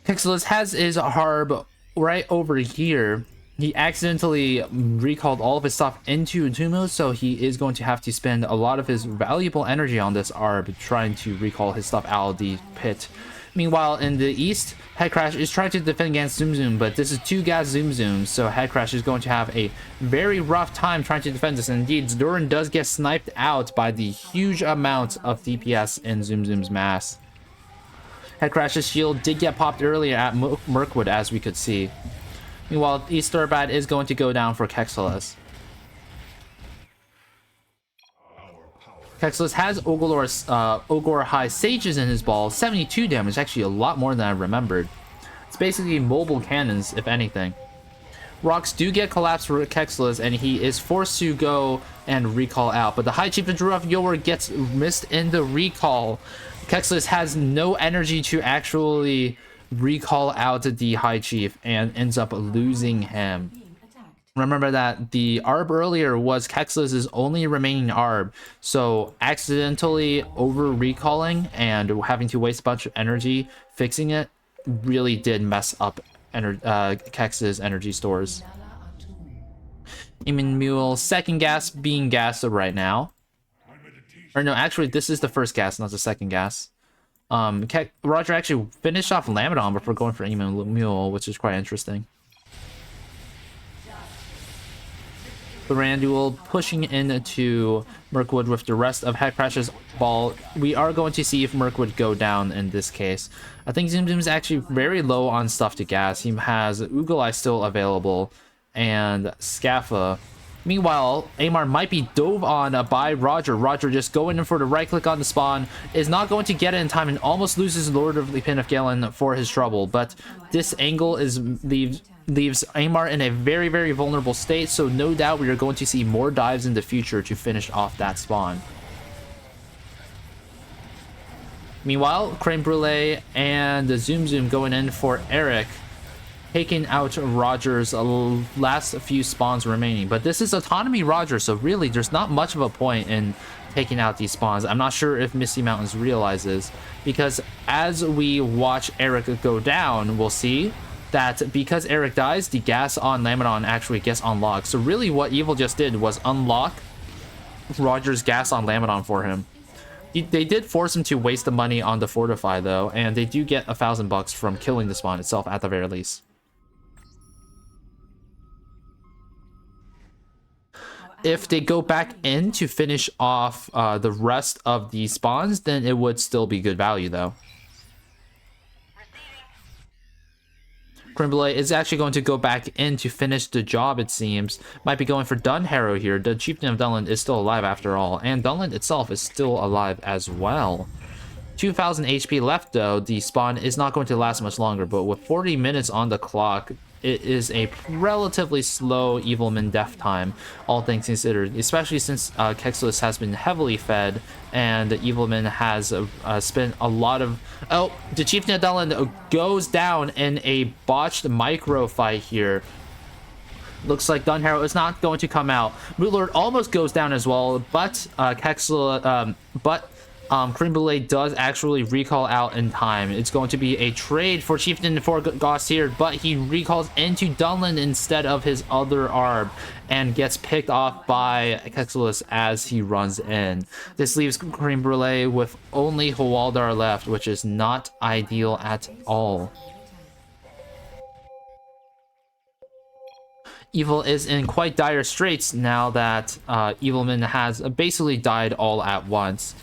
Pixelis has his Harb right over here. He accidentally recalled all of his stuff into Entomos, so he is going to have to spend a lot of his valuable energy on this Arb trying to recall his stuff out of the pit. Meanwhile, in the east, Headcrash is trying to defend against Zoom Zoom, but this is 2 gas Zoom Zoom, so Headcrash is going to have a very rough time trying to defend this. And indeed, Durin does get sniped out by the huge amount of DPS in Zoom Zoom's mass. Headcrash's shield did get popped earlier at Mirkwood, as we could see. Meanwhile, East Thurbad is going to go down for Kexelis. Kexelis has Ogor High Sages in his ball, 72 damage, actually a lot more than I remembered. It's basically mobile cannons, if anything. Rocks do get collapsed for Kexelis, and he is forced to go and recall out. But the High Chief of Druaf Yor gets missed in the recall. Kexelis has no energy to actually recall out the High Chief and ends up losing him. Remember that the Arb earlier was Kexelis' only remaining Arb, so accidentally over recalling and having to waste a bunch of energy fixing it really did mess up Kex's energy stores. Eamon Mule, second gas being gassed right now. Or no, actually this is the first gas, not the second gas. Roger actually finished off Lamadon before going for Eamon Mule, which is quite interesting. Thranduil pushing into Mirkwood with the rest of Headcrash's ball. We are going to see if Mirkwood go down in this case. I think Zoom Zoom is actually very low on stuff to gas. He has Ugalai still available and Scaffa. Meanwhile, Amar might be dove on by Roger. Roger just going in for the right click on the spawn. Is not going to get it in time and almost loses Lord of the Pin of Galen for his trouble. But this angle leaves Amar in a very, very vulnerable state. So no doubt we are going to see more dives in the future to finish off that spawn. Meanwhile, Creme Brulee and the Zoom Zoom going in for Eric, taking out Roger's last few spawns remaining. But this is autonomy Roger, so really there's not much of a point in taking out these spawns. I'm not sure if Misty Mountains realizes, because as we watch Eric go down, we'll see that because Eric dies, the gas on Lamadon actually gets unlocked. So really what Evil just did was unlock Roger's gas on Lamadon for him. They did force him to waste the money on the Fortify though, and they do get $1,000 from killing the spawn itself at the very least. If they go back in to finish off the rest of the spawns, then it would still be good value though. Crimble is actually going to go back in to finish the job, it seems. Might be going for Dunharrow here. The Chieftain of Dunland is still alive after all, and Dunland itself is still alive as well. 2,000 HP left though. The spawn is not going to last much longer, but with 40 minutes on the clock, it is a relatively slow Evilman death time, all things considered, especially since Kexelis has been heavily fed and Evilman has spent a lot of... Oh, the Chieftain of Dunland goes down in a botched micro fight here. Looks like Dunharrow is not going to come out. Mootlord almost goes down as well, but Creme Brulee does actually recall out in time. It's going to be a trade for Chieftain for Goss here, but he recalls into Dunland instead of his other Arb and gets picked off by Kexelis as he runs in. This leaves Creme Brulee with only Hwaldar left, which is not ideal at all. Evil is in quite dire straits now that Evilman has basically died all at once.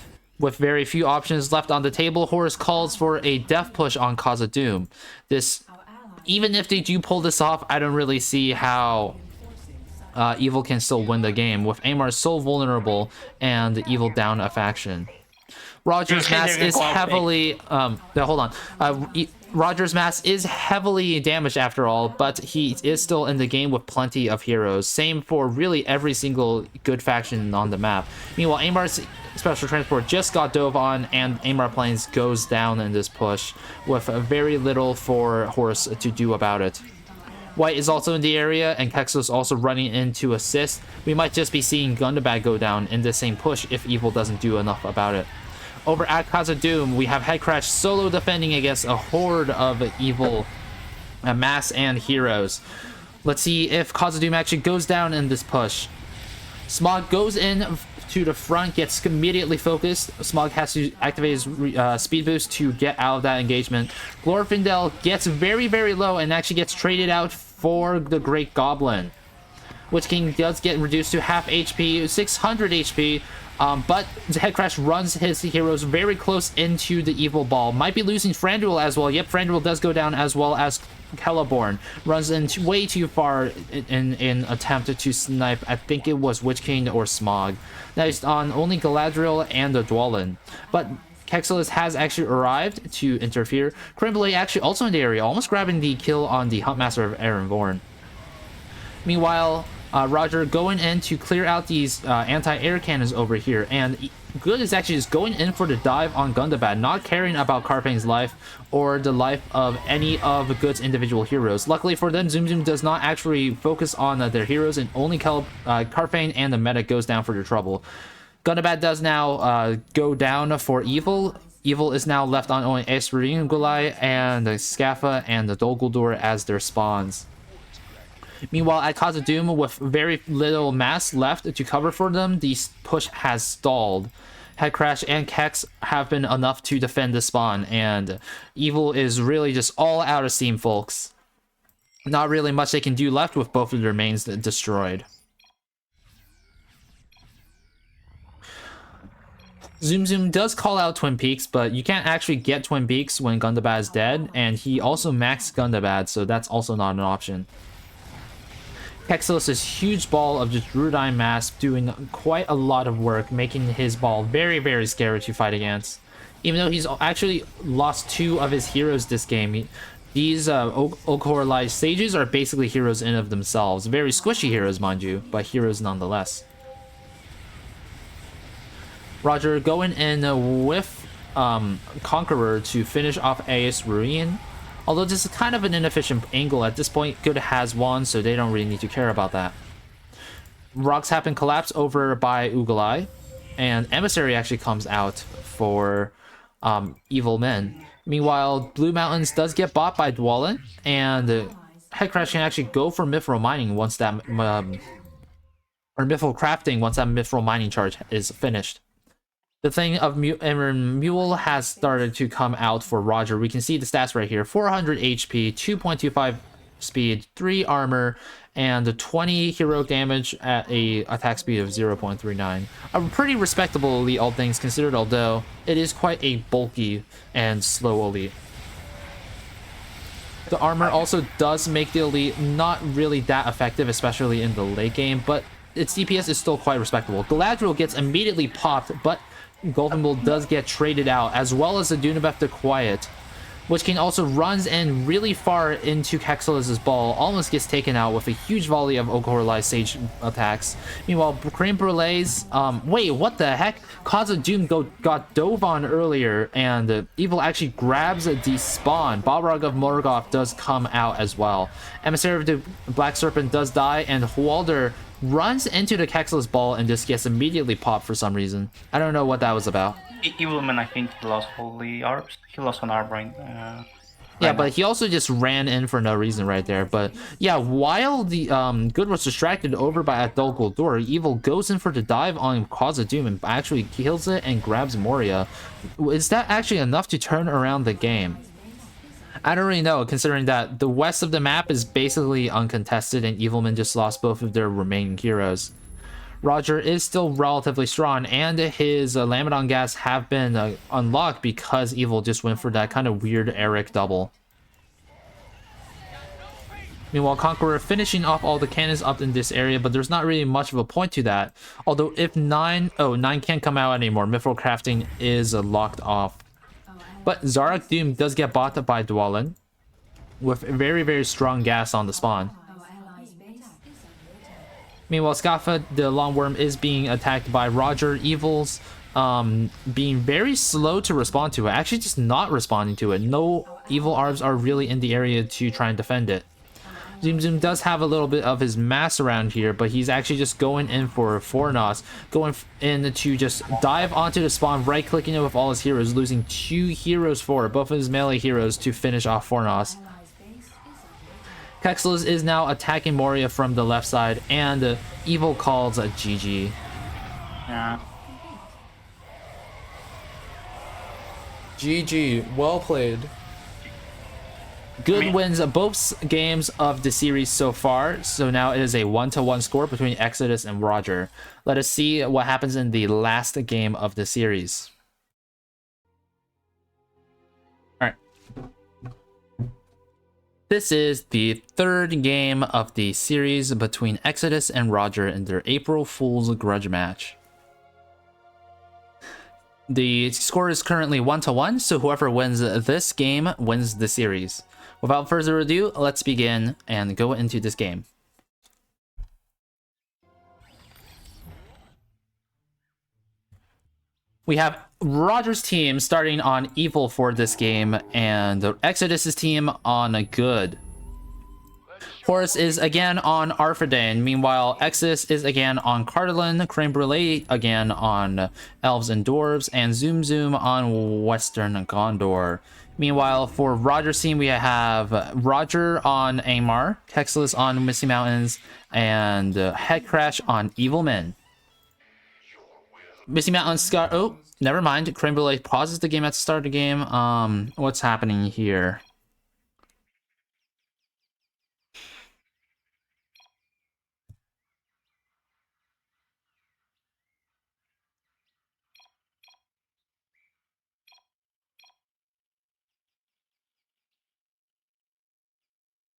With very few options left on the table, Horus calls for a death push on Khazad-dûm. This, even if they do pull this off, I don't really see how Evil can still win the game, with Amar so vulnerable and Evil down a faction. Roger's mass is heavily Roger's mass is heavily damaged after all, but he is still in the game with plenty of heroes. Same for really every single good faction on the map. Meanwhile, Amar's special transport just got dove on, and Amar Plains goes down in this push with very little for Horus to do about it. White is also in the area, and Kexelis also running in to assist. We might just be seeing Gundabad go down in the same push if Evil doesn't do enough about it. Over at Khazad-dûm, we have Headcrash solo defending against a horde of Evil mass and heroes. Let's see if Khazad-dûm actually goes down in this push. Smog goes in to the front, gets immediately focused. Smog has to activate his speed boost to get out of that engagement. Glorfindel gets very, very low and actually gets traded out for the Great Goblin. Witch King does get reduced to half HP, 600 HP. But Headcrash runs his heroes very close into the Evil Ball. Might be losing Franduil as well. Yep, Franduil does go down, as well as Celeborn. Runs in way too far in attempt to snipe. I think it was Witch King or Smog. Next on only Galadriel and the Dwalin. But Kexelis has actually arrived to interfere. Creme Brulee actually also in the area, almost grabbing the kill on the Huntmaster of Erenvorn. Meanwhile, Roger going in to clear out these anti-air cannons over here, and Good is actually just going in for the dive on Gundabad, not caring about Karfang's life or the life of any of Good's individual heroes. Luckily for them, Zoom Zoom does not actually focus on their heroes, and only Karfang and the medic goes down for the trouble. Gundabad does now go down for Evil. Evil is now left on only Esmeralda Gulai and the Scaffa and the Dol Guldur as their spawns. Meanwhile, at Khazad-dûm, with very little mass left to cover for them, the push has stalled. Headcrash and Kex have been enough to defend the spawn, and Evil is really just all out of steam, folks. Not really much they can do left with both of their mains destroyed. Zoom Zoom does call out Twin Peaks, but you can't actually get Twin Peaks when Gundabad is dead, and he also maxed Gundabad, so that's also not an option. Kexelis, this huge ball of just Rudine mass, doing quite a lot of work, making his ball very, very scary to fight against. Even though he's actually lost 2 of his heroes this game, these Okhorlai sages are basically heroes in of themselves. Very squishy heroes, mind you, but heroes nonetheless. Roger going in with Conqueror to finish off Aes Ruin. Although this is kind of an inefficient angle at this point, Good has won, so they don't really need to care about that. Rocks happen collapse over by Ugalai, and Emissary actually comes out for Evil Men. Meanwhile, Blue Mountains does get bought by Dwalin, and Headcrash can actually go for Mithril Mining once that, or Mithril Crafting once that Mithril Mining charge is finished. The thing of Mule has started to come out for Roger. We can see the stats right here. 400 HP, 2.25 speed, 3 armor, and 20 heroic damage at a attack speed of 0.39. A pretty respectable elite, all things considered, although it is quite a bulky and slow elite. The armor also does make the elite not really that effective, especially in the late game, but its DPS is still quite respectable. Galadriel gets immediately popped, but Golden Bull does get traded out, as well as the Dunabeth the Quiet, which can also runs in really far into Kexelis' ball, almost gets taken out with a huge volley of Okhorlai Sage attacks. Meanwhile, Creme Brulee's, wait, what the heck? Khazad-dûm got dove on earlier, and Evil actually grabs the spawn. Balrog of Morgoth does come out as well. Emissary of the Black Serpent does die, and Hwaldar runs into the Kexelis ball and just gets immediately popped for some reason. I don't know what that was about. Evilman, I think he lost all the arbs. He lost an arb right. Yeah, but he also just ran in for no reason right there. But yeah, while the Good was distracted over by Adol Guldur, Evil goes in for the dive on Cause of Doom and actually kills it and grabs Moria. Is that actually enough to turn around the game? I don't really know, considering that the west of the map is basically uncontested and Evilman just lost both of their remaining heroes. Roger is still relatively strong, and his Lamedon gas have been unlocked because Evil just went for that kind of weird Eric double. Meanwhile, Conqueror finishing off all the cannons up in this area, but there's not really much of a point to that. Although if 9 can't come out anymore, Mithril Crafting is locked off. But Zarak Doom does get bought by Dwalin with very, very strong gas on the spawn. Meanwhile, Skafa, the Long Worm, is being attacked by Roger. Evil's being very slow to respond to it. Actually, just not responding to it. No Evil Arbs are really in the area to try and defend it. Zoom Zoom does have a little bit of his mass around here, but he's actually just going in for Fornos, going in to just dive onto the spawn, right-clicking it with all his heroes, losing 2 heroes for it, both of his melee heroes, to finish off Fornos. Kexelis is now attacking Moria from the left side, and Evil calls a GG. Yeah. GG, well played. Good wins both games of the series so far, so now it is a 1-1 score between Exodus and Roger. Let us see what happens in the last game of the series. Alright. This is the third game of the series between Exodus and Roger in their April Fool's Grudge match. The score is currently 1-1, so whoever wins this game wins the series. Without further ado, let's begin and go into this game. We have Roger's team starting on Evil for this game, and Exodus's team on Good. Horus is again on Arfidane. Meanwhile, Exodus is again on Cardalin, Creme Brulee again on Elves and Dwarves, and Zoom Zoom on Western Gondor. Meanwhile, for Roger's team, we have Roger on Amar, Kexelis on Misty Mountains, and Head Crash on Evil Men. Misty Mountains Scott. Oh, never mind. Creme Brulee pauses the game at the start of the game. What's happening here?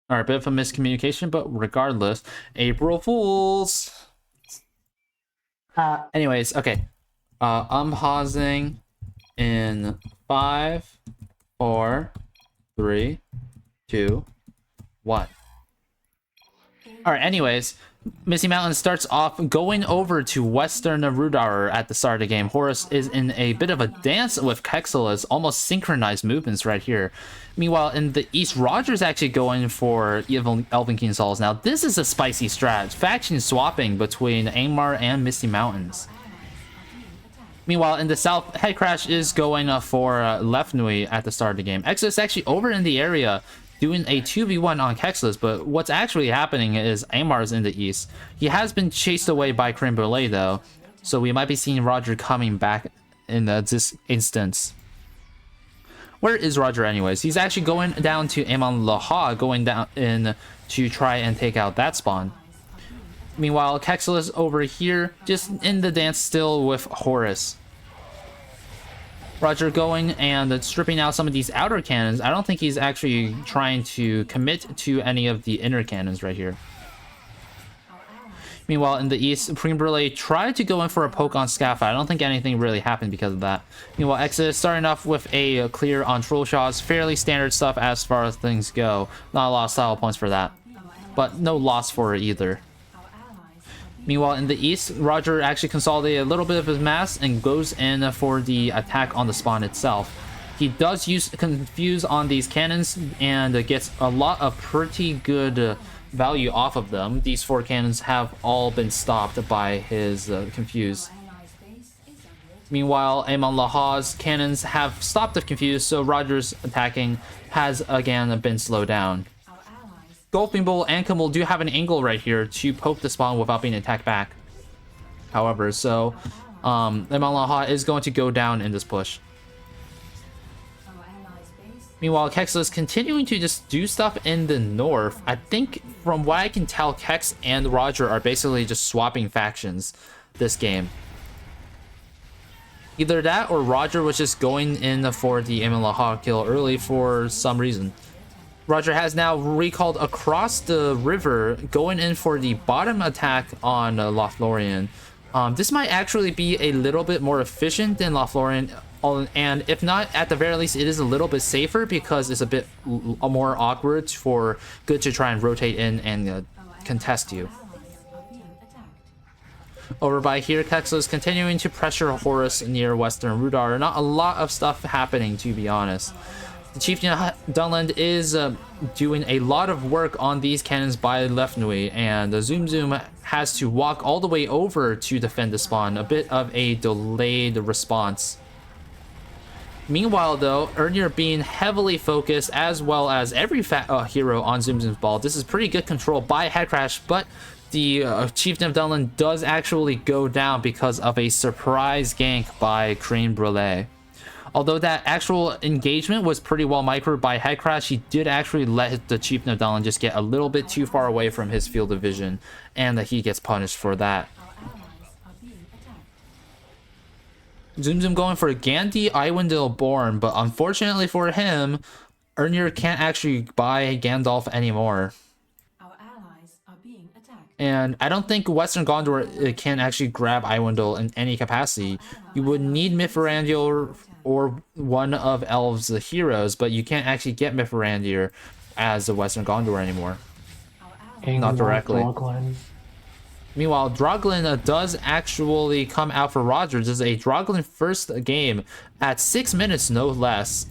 Alright, bit of a miscommunication, but regardless, April Fools! Anyways, okay. I'm pausing in 5, 4, 3, 2, 1. Alright, anyways, Misty Mountain starts off going over to Western Rudar at the start of the game. Horus is in a bit of a dance with Kexelis, almost synchronized movements right here. Meanwhile, in the east, Roger's actually going for Elven King Souls. Now, this is a spicy strat. Faction swapping between Angmar and Misty Mountains. Meanwhile, in the south, Head Crash is going for Left Nui at the start of the game. Exodus actually over in the area doing a 2v1 on Kexelis, but what's actually happening is Amar's in the east. He has been chased away by Creme Brulee, though, so we might be seeing Roger coming back in this instance. Where is Roger anyways? He's actually going down to Amon Laha, going down in to try and take out that spawn. Meanwhile, Kexelis over here, just in the dance still with Horus. Roger going and stripping out some of these outer cannons. I don't think he's actually trying to commit to any of the inner cannons right here. Meanwhile, in the east, Creme Brulee tried to go in for a poke on Scaffa. I don't think anything really happened because of that. Meanwhile, Exodus starting off with a clear on troll shots. Fairly standard stuff as far as things go. Not a lot of style points for that. But no loss for it either. Meanwhile, in the east, Roger actually consolidated a little bit of his mass and goes in for the attack on the spawn itself. He does use Confuse on these cannons and gets a lot of pretty good value off of them. These 4 cannons have all been stopped by his Confuse. Meanwhile, Amon Laha's cannons have stopped the Confuse, so Roger's attacking has again been slowed down. Golfing Bull and Camul do have an angle right here to poke the spawn without being attacked back. However, so Amon Laha is going to go down in this push. Meanwhile, Kex is continuing to just do stuff in the north. I think from what I can tell, Kex and Roger are basically just swapping factions this game. Either that or Roger was just going in for the Amon Laha kill early for some reason. Roger has now recalled across the river, going in for the bottom attack on LoTR. This might actually be a little bit more efficient than LoTR, and if not, at the very least, it is a little bit safer because it's a bit more awkward for Good to try and rotate in and contest you. Over by here, Kexel is continuing to pressure Horus near Western Rudar. Not a lot of stuff happening, to be honest. The Chieftain Dunland is doing a lot of work on these cannons by Left Nui, and the Zoom Zoom has to walk all the way over to defend the spawn. A bit of a delayed response. Meanwhile, though, Ernir being heavily focused, as well as every hero on Zoom Zoom's ball. This is pretty good control by Headcrash, but the Chieftain of Dunland does actually go down because of a surprise gank by Crane Brulee. Although that actual engagement was pretty well microed by Headcrash, he did actually let the Chieftain of Dunland just get a little bit too far away from his field of vision, and that he gets punished for that. Zoom Zoom going for Gandhi Iwindil Born, but unfortunately for him, Ernir can't actually buy Gandalf anymore. And I don't think Western Gondor can actually grab Iwindil in any capacity. You would need Mithrandir or one of Elves' heroes, but you can't actually get Mithrandir as a Western Gondor anymore. Not directly. Meanwhile, Droglin does actually come out for Roger. This is a Droglin first game at 6 minutes, no less.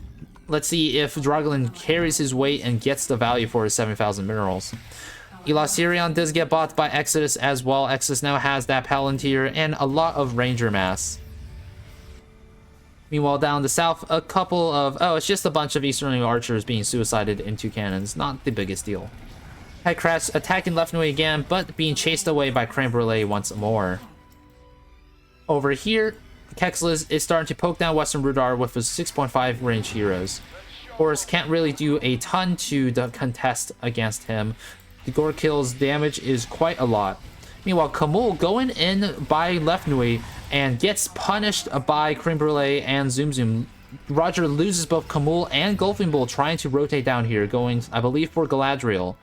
Let's see if Droglin carries his weight and gets the value for his 7,000 minerals. Elasirion does get bought by Exodus as well. Exodus now has that Palantir and a lot of Ranger mass. Meanwhile, down the south, a couple of... Oh, it's just a bunch of Eastern archers being suicided into cannons. Not the biggest deal. Headcrash attacking Left Nui again, but being chased away by Crane Brulee once more. Over here, Kexlis is starting to poke down Western Rudar with his 6.5 range heroes. Horus can't really do a ton to the contest against him. The Gore Kill's damage is quite a lot. Meanwhile, Camul going in by Left Nui and gets punished by Creme Brulee and Zoom Zoom. Roger loses both Camul and Golfing Bull trying to rotate down here, going, I believe, for Galadriel.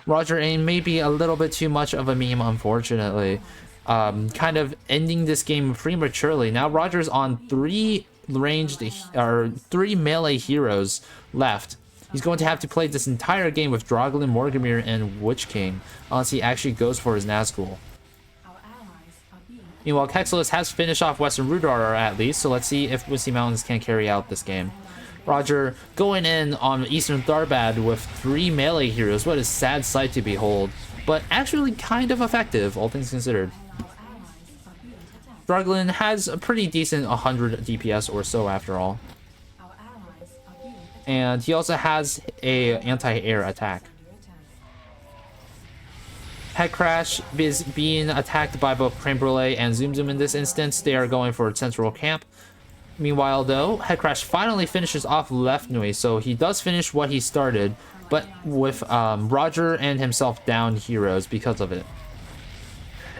Roger aim may be a little bit too much of a meme, unfortunately. Kind of ending this game prematurely. Now Roger's on three melee heroes left. He's going to have to play this entire game with Droglin, Morgamir, and Witch King, unless he actually goes for his Nazgul. Meanwhile, Kexelis has finished off Western Rudar at least, so let's see if Misty Mountains can carry out this game. Roger going in on Eastern Tharbad with 3 melee heroes. What a sad sight to behold, but actually kind of effective, all things considered. Droglin has a pretty decent 100 DPS or so after all. And he also has a anti-air attack. Headcrash is being attacked by both Creme Brulee and Zoom Zoom in this instance. They are going for central camp. Meanwhile, though, Headcrash finally finishes off Left Nui, so he does finish what he started, but with Roger and himself down heroes because of it.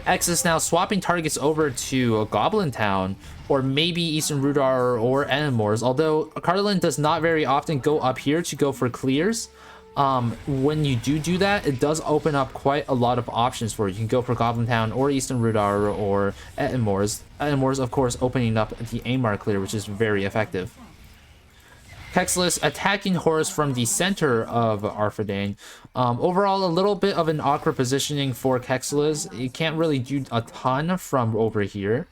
X is now swapping targets over to Goblin Town, or maybe Eastern Rudar or Enamors, although Carlin does not very often go up here to go for clears. When you do that, it does open up quite a lot of options for you. You can go for Goblin Town or Eastern Rudar or Enamors. Enamors, of course, opening up the Aimar clear, which is very effective. Kexelis attacking Horus from the center of Arthedain. Overall, a little bit of an awkward positioning for Kexelis. You can't really do a ton from over here.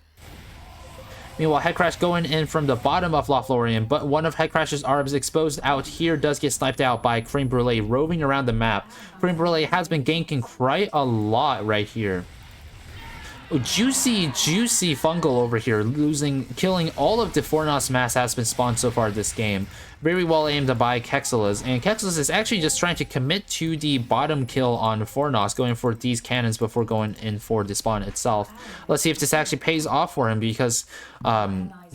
Meanwhile, Headcrash going in from the bottom of Lothlorien, but one of Headcrash's arbs exposed out here does get sniped out by Creme Brulee roving around the map. Creme Brulee has been ganking quite a lot right here. Oh, juicy fungal over here, killing all of the Fornos mass has been spawned so far this game. Very well aimed by Kexelis, and Kexelis is actually just trying to commit to the bottom kill on Fornos, going for these cannons before going in for the spawn itself. Let's see if this actually pays off for him, because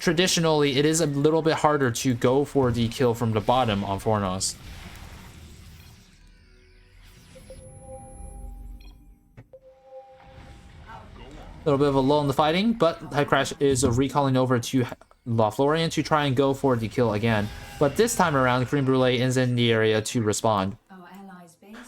traditionally it is a little bit harder to go for the kill from the bottom on Fornos. A little bit of a lull in the fighting, but Headcrash is recalling over to LoTR to try and go for the kill again. But this time around, Creme Brulee is in the area to respond.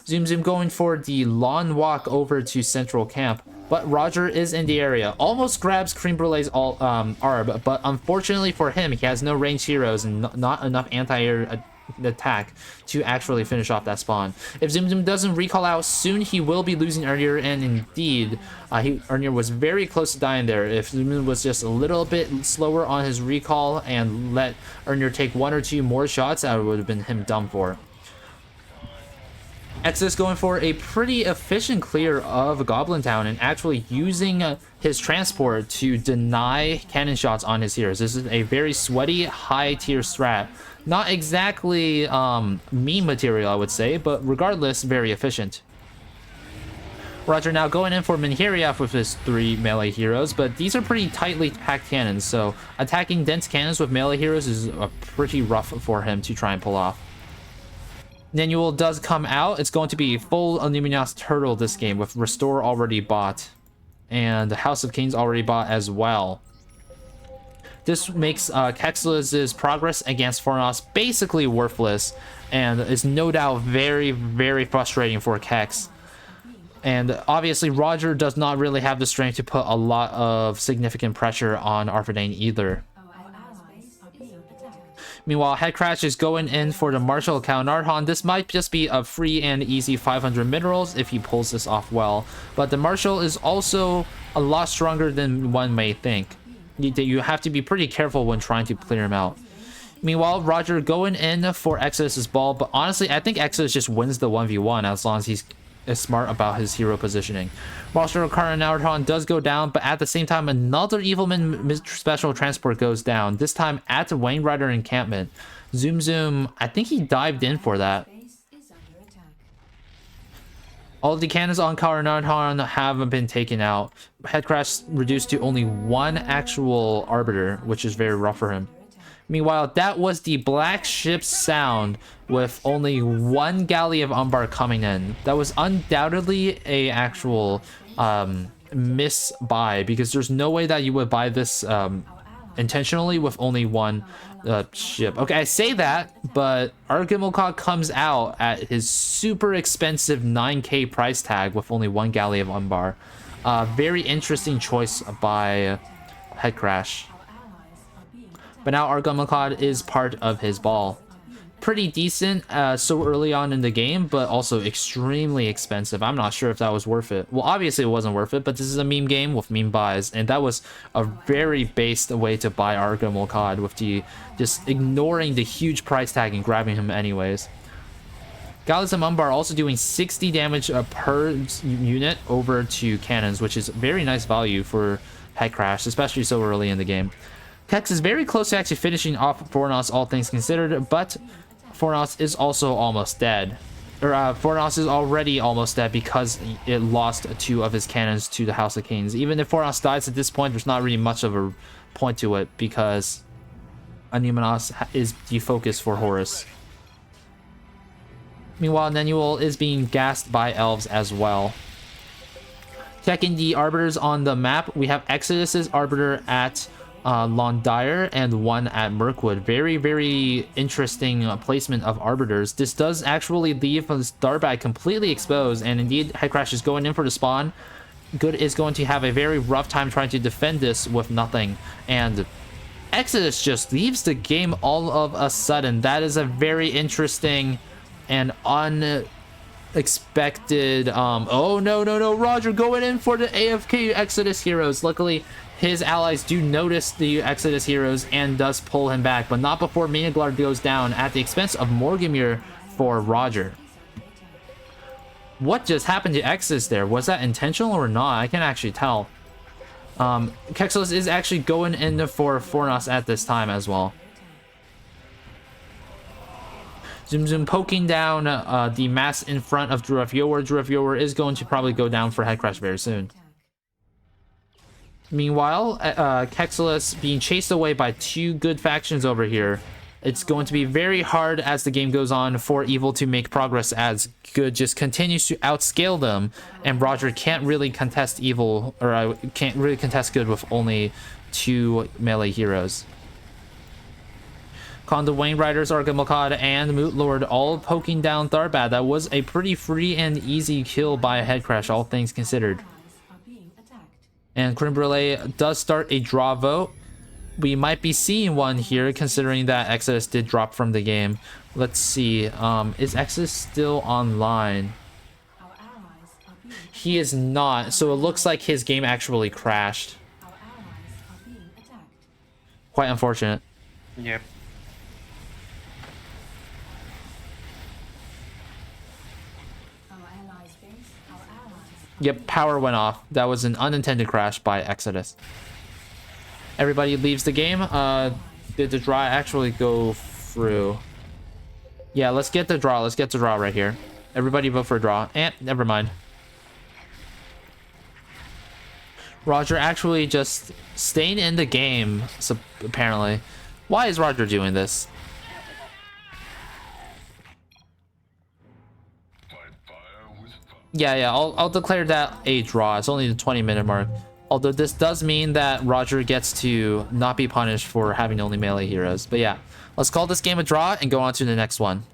Zoom Zoom going for the lawn walk over to central camp, but Roger is in the area. Almost grabs Creme Brulee's ARB, but unfortunately for him, he has no ranged heroes and not enough anti-air attack to actually finish off that spawn. If Zoom Zoom doesn't recall out soon, he will be losing Ernier, and indeed, Ernier was very close to dying there. If Zoom Zoom was just a little bit slower on his recall and let Ernier take 1 or 2 more shots, that would have been him done for. Exodus going for a pretty efficient clear of Goblin Town and actually using his transport to deny cannon shots on his heroes. This is a very sweaty, high tier strat. Not exactly meme material, I would say, but regardless, very efficient. Roger now going in for Minhirioth with his 3 melee heroes, but these are pretty tightly packed cannons, so attacking dense cannons with melee heroes is pretty rough for him to try and pull off. Nanual does come out. It's going to be full Illuminos Turtle this game, with Restore already bought, and House of Kings already bought as well. This makes Kexelis' progress against Fornos basically worthless, and is no doubt very, very frustrating for Kex. And obviously, Roger does not really have the strength to put a lot of significant pressure on Arfidane either. Meanwhile, Headcrash is going in for the Marshall account. Nardhan, this might just be a free and easy 500 minerals if he pulls this off well. But the Marshall is also a lot stronger than one may think. You have to be pretty careful when trying to clear him out. Meanwhile, Roger going in for Exodus' ball, but honestly, I think Exodus just wins the 1v1 as long as he's smart about his hero positioning. Marshall Nardhan does go down, but at the same time, another Evilman special transport goes down, this time at the Wayne Rider encampment. Zoom Zoom, I think he dived in for that. All of the cannons on Nardhan have been taken out. Headcrash reduced to only 1 actual Arbiter, which is very rough for him. Meanwhile, that was the Black Ship sound with only 1 Galley of Umbar coming in. That was undoubtedly a actual miss buy, because there's no way that you would buy this intentionally with only 1 ship. Okay, I say that, but Argimilcog comes out at his super expensive 9k price tag with only 1 Galley of Umbar. Very interesting choice by Headcrash. But now Argimilcog is part of his ball. Pretty decent so early on in the game, but also extremely expensive. I'm not sure if that was worth it. Well, obviously it wasn't worth it, but this is a meme game with meme buys, and that was a very based way to buy Argimilcog, with the just ignoring the huge price tag and grabbing him anyways. Gallows and Umbar also doing 60 damage per unit over to cannons, which is very nice value for Headcrash, especially so early in the game. Kex is very close to actually finishing off Fornos, all things considered, but Fornos is also almost dead. Fornos is already almost dead because it lost 2 of his cannons to the House of Kings. Even if Fornos dies at this point, there's not really much of a point to it, because Animanos is the focus for Horus. Meanwhile, Nanual is being gassed by elves as well. Checking the arbiters on the map, we have Exodus' arbiter at Londire and 1 at Mirkwood. Very, very interesting placement of arbiters. This does actually leave the Starbag completely exposed, and indeed Headcrash is going in for the spawn. Good is going to have a very rough time trying to defend this with nothing, and Exodus just leaves the game all of a sudden. That is a very interesting and unexpected oh no, Roger going in for the AFK Exodus heroes. Luckily his allies do notice the Exodus heroes and does pull him back, but not before Minaglar goes down at the expense of Morgamir for Roger. What just happened to Exodus there? Was that intentional or not? I can't actually tell. Kexelis is actually going in for Fornos at this time as well. Zoom Zoom poking down the mass in front of Druaf Yower. Druaf Yower is going to probably go down for head crash very soon. Meanwhile, Kexelis being chased away by 2 good factions over here. It's going to be very hard as the game goes on for Evil to make progress, as Good just continues to outscale them, and Roger can't really contest Evil, or can't really contest Good with only 2 melee heroes. Conda Wayne Riders, Argamakad, and Moot Lord all poking down Tharbad. That was a pretty free and easy kill by a head crash, all things considered. And Creme Brulee does start a draw vote. We might be seeing one here, considering that Exodus did drop from the game. Let's see. Is Exodus still online? He is not, so it looks like his game actually crashed. Quite unfortunate. Yep. Yep, power went off. That was an unintended crash by Exodus. Everybody leaves the game. Did the draw actually go through? Yeah, let's get the draw. Let's get the draw right here. Everybody vote for a draw. And never mind. Roger actually just staying in the game, so apparently. Why is Roger doing this? Yeah, I'll declare that a draw. It's only the 20-minute mark. Although this does mean that Roger gets to not be punished for having only melee heroes. But yeah, let's call this game a draw and go on to the next one.